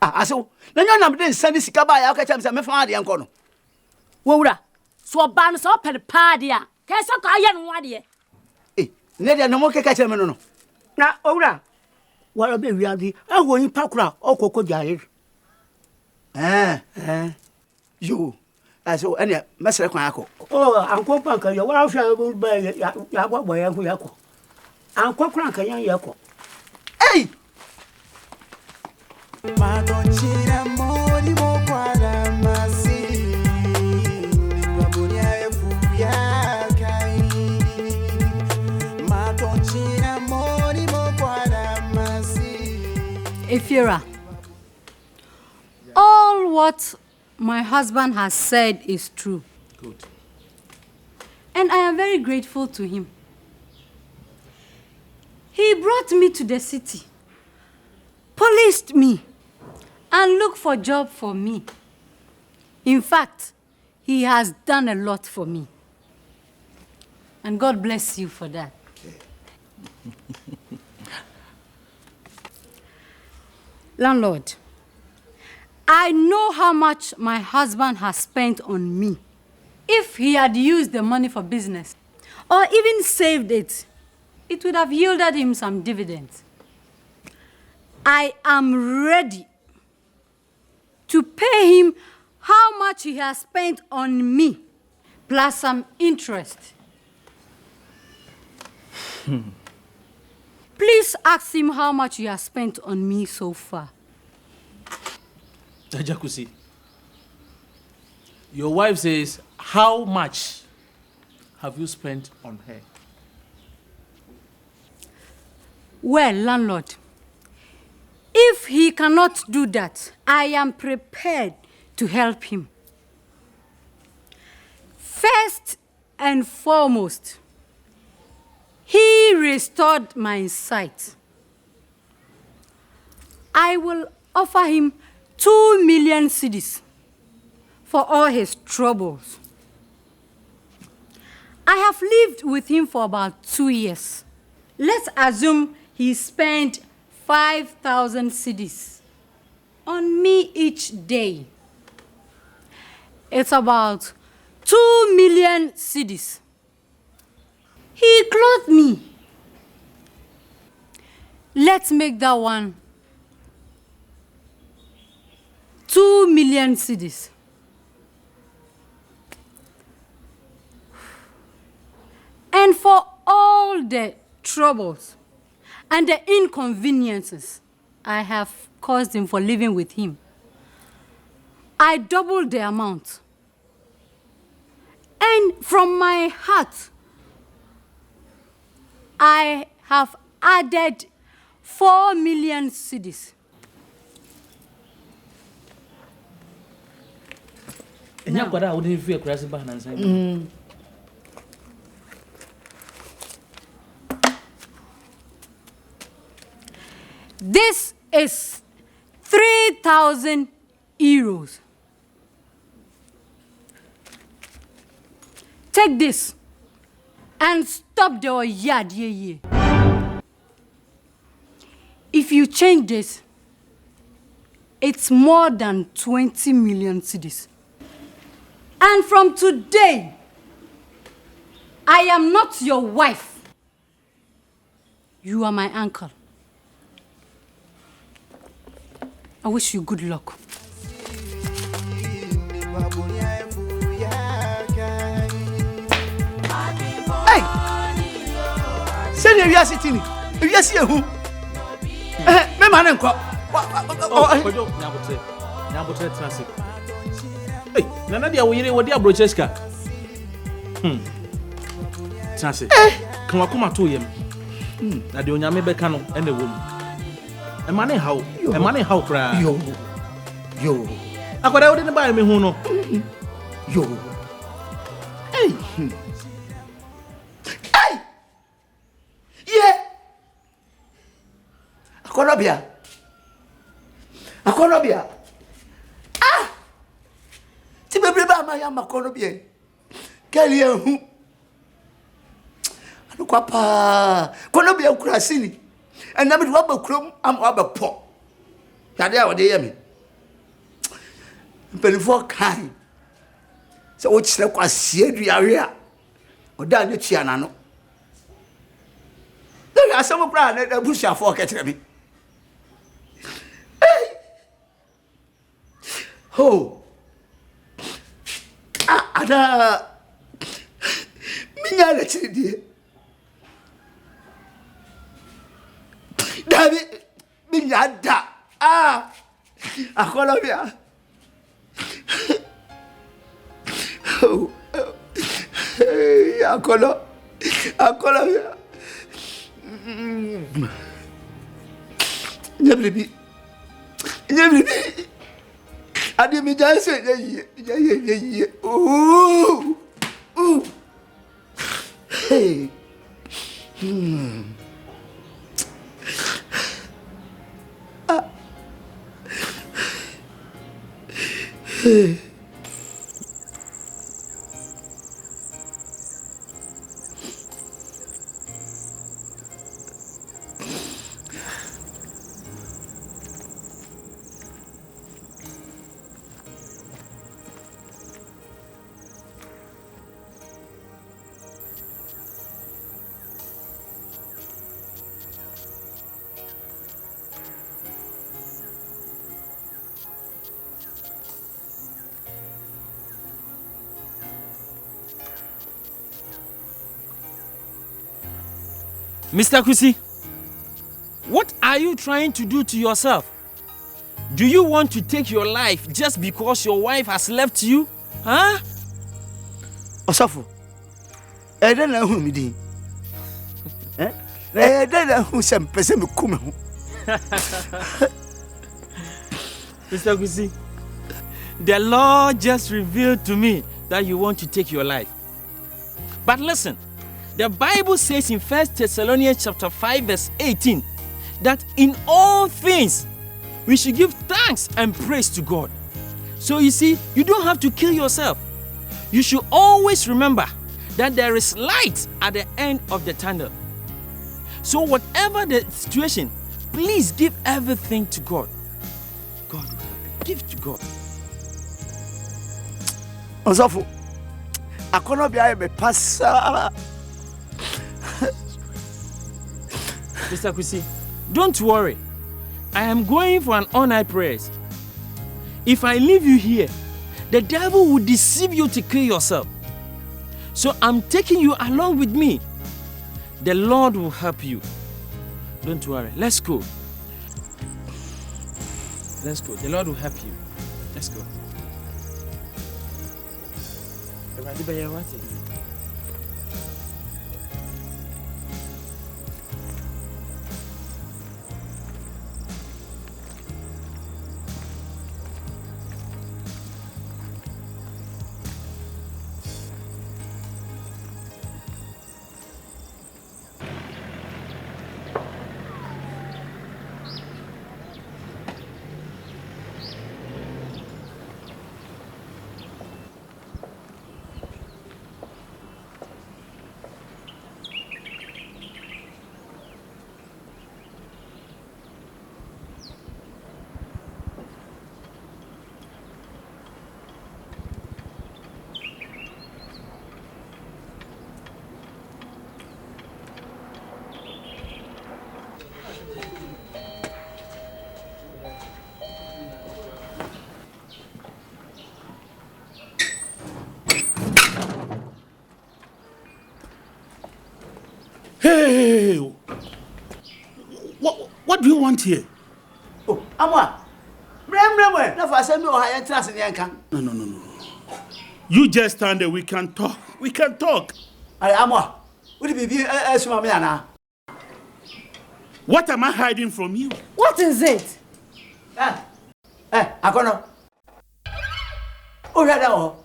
Aso. Na nya na mede nsani sika ba ya okacha me fa ade enko no. Owura. So oba no so pede paade a. Ka so ka ya no ade. Ne de no mo keka che me no. Na owura. Wara be wiade. Aho yin pakura okoko jare. Yo. Aso ene mesere kwan akọ. Anko panka yo wara hwa ba ya gbagbo ya ko yakọ. Anko kran kan yan yakọ. Magonchira mori mokwala masi Waburia efuya kai Magonchira mori mokwala masi Ifira, all what my husband has said is true. Good. And I am very grateful to him. He brought me to the city, policed me, and looked for a job for me. In fact, he has done a lot for me. And God bless you for that. Landlord, I know how much my husband has spent on me. If he had used the money for business, or even saved it, it would have yielded him some dividends. I am ready to pay him how much he has spent on me, plus some interest. Please ask him how much he has spent on me so far. Tajakusi, your wife says, how much have you spent on her? Well, landlord, if he cannot do that, I am prepared to help him. First and foremost, he restored my sight. I will offer him 2 million cedis for all his troubles. I have lived with him for about 2 years. Let's assume he spent 5,000 cedis on me each day. It's about 2 million cedis. He clothed me. Let's make that one 2 million cedis. And for all the troubles and the inconveniences I have caused him for living with him, I doubled the amount. And from my heart, I have added 4 million cedis. This is 3,000 euros. Take this and stop the yard. If you change this, it's more than 20 million cedis. And from today, I am not your wife. You are my uncle. I wish you good luck. Hey! Send your city. Yes, you. Me man enko. Nyabotre transit. Hey, nana dia wo yire wo dia brocheska. Transit. Kan wakoma to yem. Na de onyame beka no ene wo mu. E mane how kra. Yo. Akwada wo de ne ba me hu no. Yo. Hey. Yeah. Akonobia. Ah! Ti bebre ba ma ya makonobia. Kali ehu. Anu kwa pa. Konobia ukura sini. Enam de waba krom am waba po. Tade a wode ye me. Mpelifo kan. Se wo kire kwa sie duawe a. Oda ne tua na no. There are some brand that push your fork at me. Oh, ada minha leite Dabi minha da agora via. Oh, agora via. Nyebribi. Adi mi janse ye. Ooh. Hey. Hey. Mr. Kusi, what are you trying to do to yourself? Do you want to take your life just because your wife has left you? Huh? Osafo, eden na hu mi din. Eden na hu sem pese me kume hu. Mr. Kusi, the Lord just revealed to me that you want to take your life. But listen, the Bible says in 1 Thessalonians chapter 5 verse 18 that in all things we should give thanks and praise to God. So you see, you don't have to kill yourself. You should always remember that there is light at the end of the tunnel. So whatever the situation, please give everything to God. God will help you. Give to God. Osofo, akono bia me passa. Mr. Kwesi, don't worry. I am going for an all-night prayers. If I leave you here, the devil will deceive you to kill yourself. So I'm taking you along with me. The Lord will help you. Don't worry. Let's go. Let's go. The Lord will help you. Let's go. Hey, what do you want here? Oh, Ama, Mcbrown, na fa say me o ha yen trust ne nkan. No. You just stand there. We can talk. We can talk. Ama, what be esuma me ana? What am I hiding from you? What is it? Akono. O hweda o.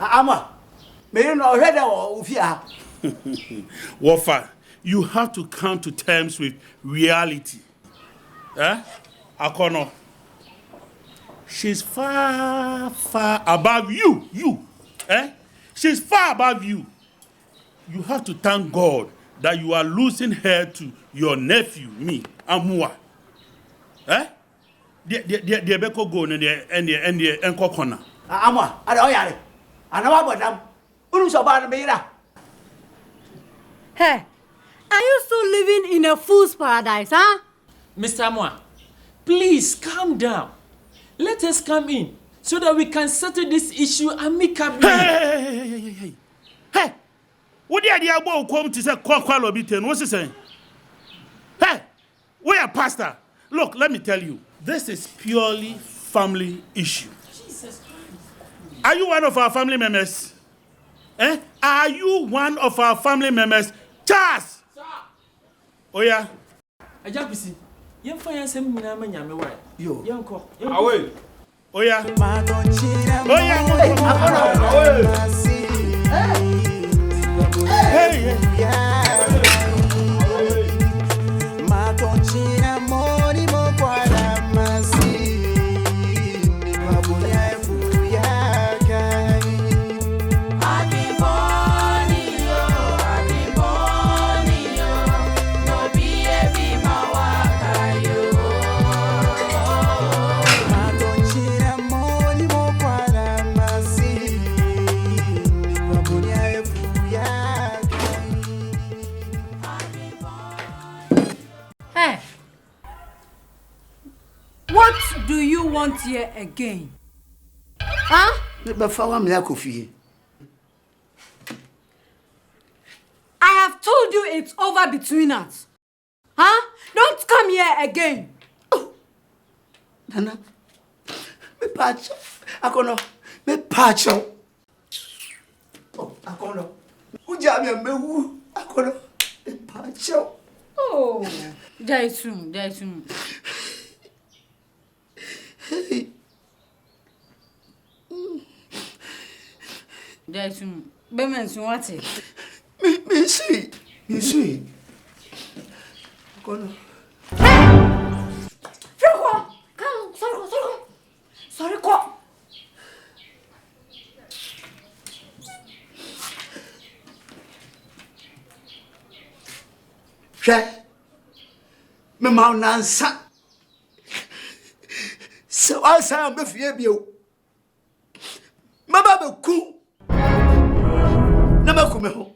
Ama, me no hweda o ufia. Wafa, you have to come to terms with reality. Akono, she's far above you. She's far above you. You have to thank God that you are losing her to your nephew, me, Amua. The beko go and the enko corner. Ama, oyare. Anawa bodam. Unu so ba me ira. Hey, are you still living in a fool's paradise, huh? Mr. Amwa, please calm down. Let us come in so that we can settle this issue amicably. Hey! What the idea about come to say kwalo biten? What's he saying? Hey! We are pastor. Look, let me tell you. This is purely family issue. Jesus. Are you one of our family members? Are you one of our family members? Charles! Sir! Oh yeah? Ajapisi, yen fa yan sem nyina ma nyame wa. Yo. Yen ko. Away. Oh yeah? Oh yeah! Hey! What do you want here again? Huh? I have told you it's over between us. Huh? Don't come here again. Nana, me pacho. Akono, me pacho. Oh, akono. Uja me wu. Akono, me pacho. Oh, Jaisun. Hey. Jaisun, bemensun wate. Me see. Akono. Hwɛ. Me ma nansa. So I say be fie bio. Mama be ku. Na ma ku me ho.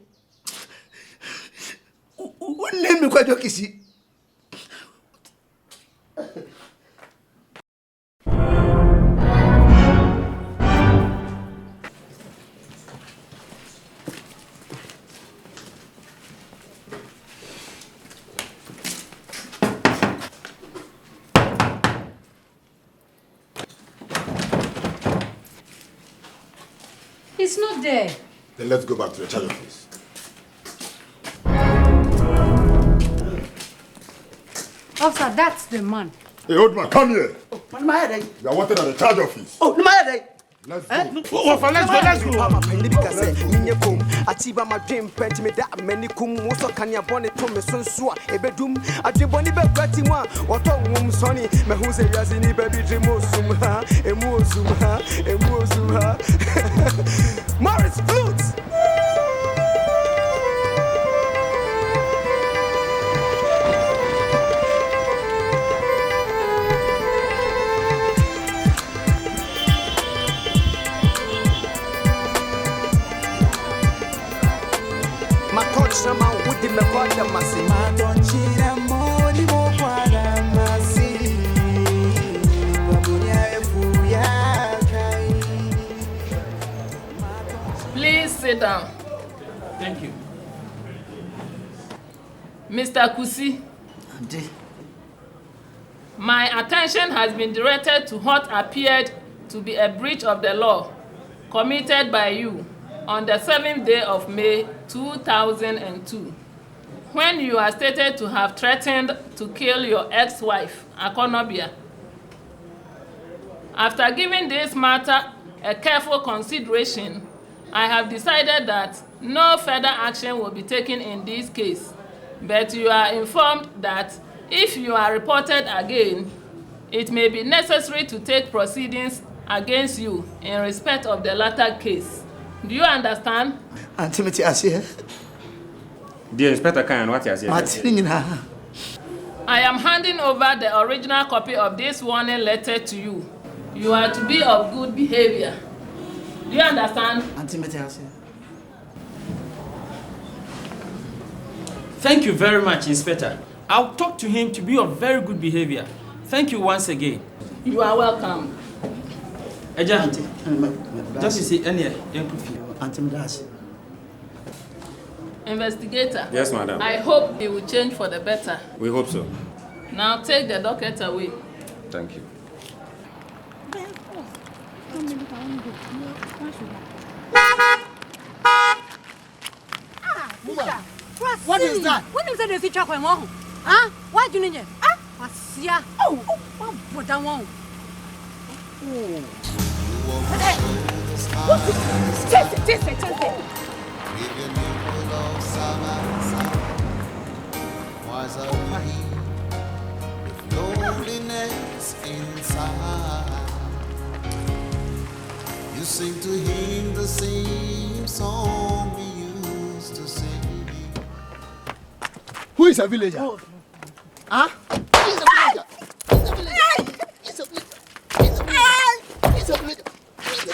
Wole me kwajo kisi. He's not there. Then let's go back to the charge office. Officer, that's the man. Hey, old man, come here. Oh, man, you are wanted at the charge office. Oh, no matter. Let's go. Let's go. Atiba my dream pent me that many kum so can ya bonnet to me son swa e bedum adiboni be kwati wa oto wum soni me hu se yazini baby dream osum ha emu osum ha Morris flutes. Sama wudi me kwada masi madonchira moni mo kwada masi wabunya efuya kai. Please sit down. Thank you. Mr. Kusi. Auntie. My attention has been directed to what appeared to be a breach of the law committed by you on the 7th day of May 2002, when you are stated to have threatened to kill your ex-wife, Akonobia. After giving this matter a careful consideration, I have decided that no further action will be taken in this case, but you are informed that if you are reported again, it may be necessary to take proceedings against you in respect of the latter case. Do you understand? Auntie Meti Asia. Dear Inspector Khan, what is it? I am handing over the original copy of this warning letter to you. You are to be of good behavior. Do you understand? Auntie Meti Asia. Thank you very much, Inspector. I'll talk to him to be of very good behavior. Thank you once again. You are welcome. Eja, just see any Investigator. Yes, madam. I hope it will change for the better. We hope so. Now take the docket away. Thank you. What is that? When you say the future, huh? Why do you need it? Ah, what that one? Taste it. Loneliness inside. You sing to him the same song we used to sing. Who is a villager? Huh? Who is a villager? He's a villager. He's a villager. He's a villager. He's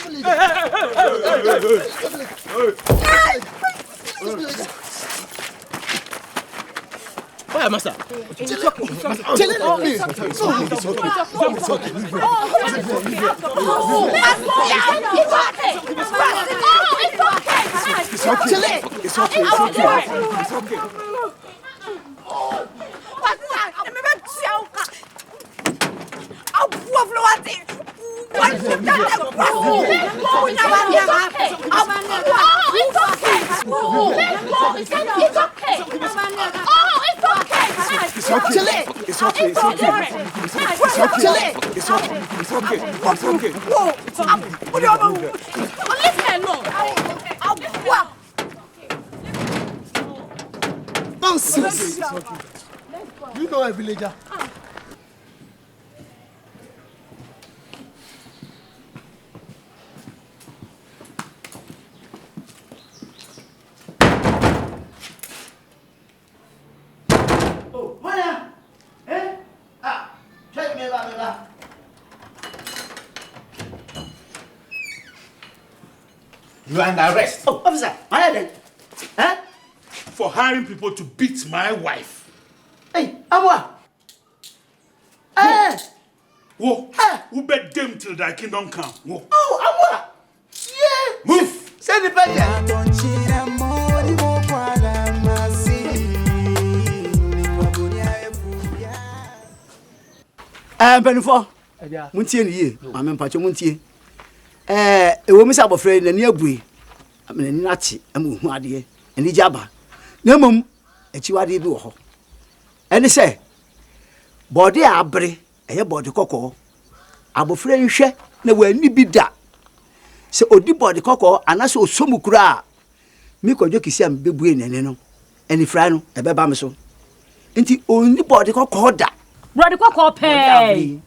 a villager. Why, master? It's okay. Nonsense. You know a villager. You are under arrest. Oh, officer, my head. Huh? For hiring people to beat my wife. Hey, Amwa. Hey. Whoa. Who bet them till thy kingdom come? Whoa. Oh, Amwa. Yeah. Move. Send it back there. Benifo. Muntie ni ye. Mame mpacho muntie. Ewo mi sa abofre na ni abui. Amene ni nachi amu hu ade. Ani jaba. Na mum achiwade bi wo ho. Ene se body abre eye body kokko. Abofre nhwe na wani bi da. Se odi body kokko anase osomukura a mi kodwo kisi am bebue nene no. Eni fra no ebeba me so. Nti oni body kokko da. Body kokko pay.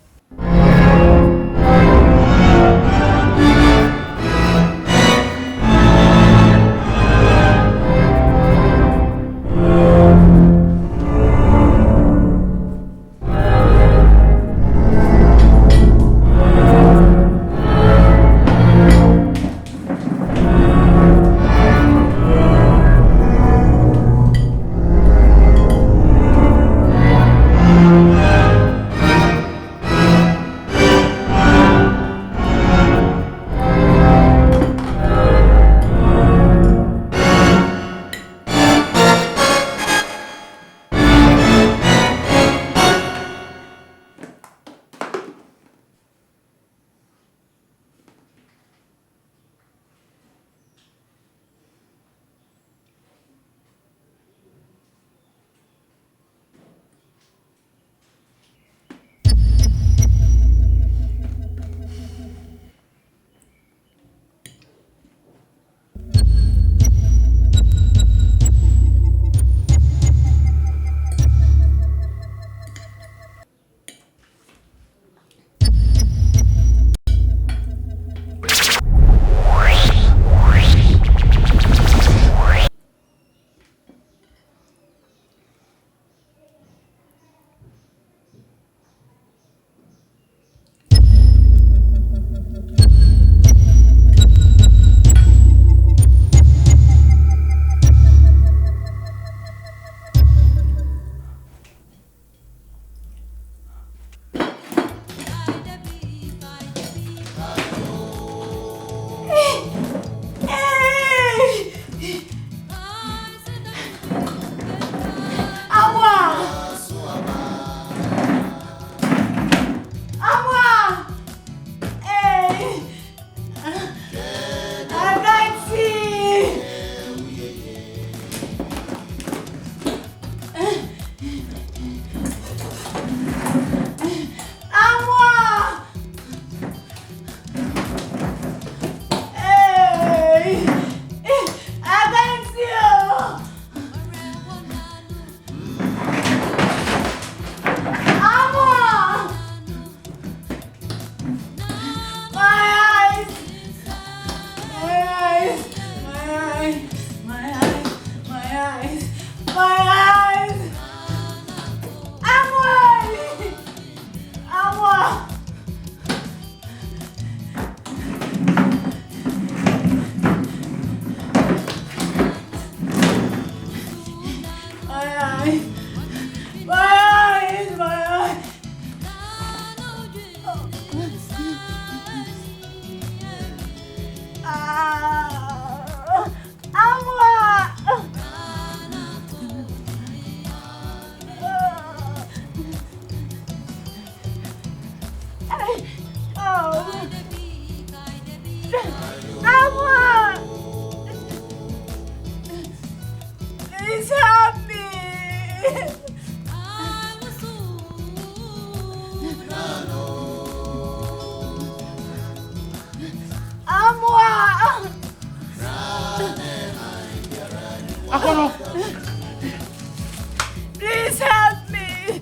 Please help me.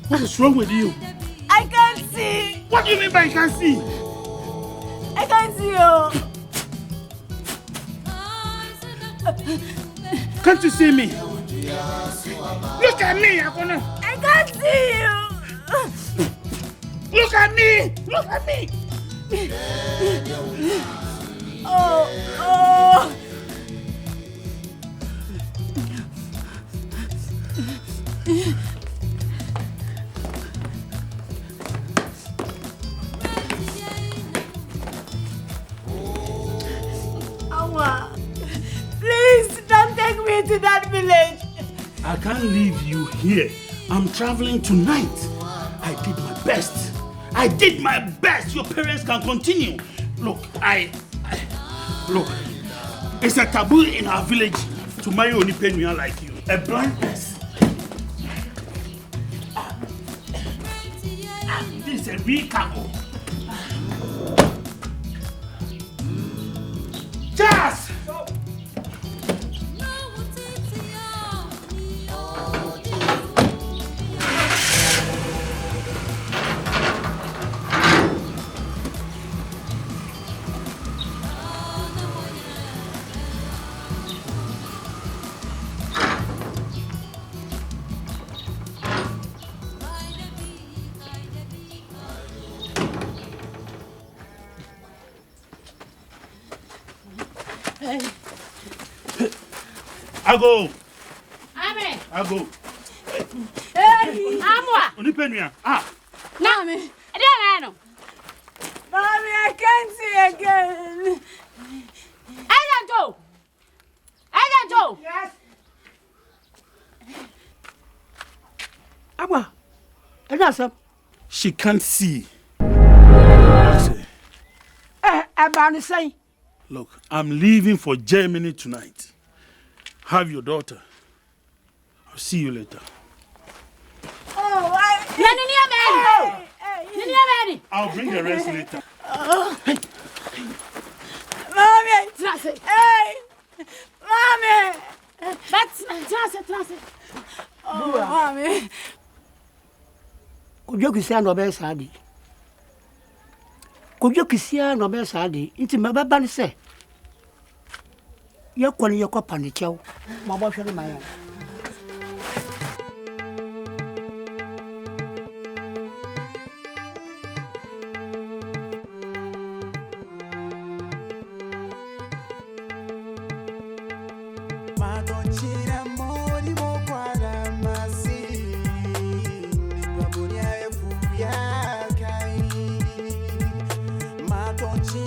What is wrong with you? I can't see. What do you mean by I can't see? I can't see you. Can't you see me? Look at me, Akono. I can't see you. Look at me. Look at me. Oh. to that village. I can't leave you here. I'm traveling tonight. I did my best. I did my best. Your parents can continue. Look, look. It's a taboo in our village to marry only Penuia like you, a blind person. This is a real cargo. Just! I go. Amen. I go. Hey, Amwa. Only Penuia. Mommy. Mommy, I can't see again. Agent Joe. Yes. Amwa. That's up. She can't see. Look, I'm leaving for Germany tonight. Have your daughter. I'll see you later. Oh, I'll bring the rest later. Mommy! Hey! Mommy! Trance. Oh, mommy. Could you see no best handy? Could you see no best handy? Into my baby say. You're calling your cup on the chow. My boy, my own. She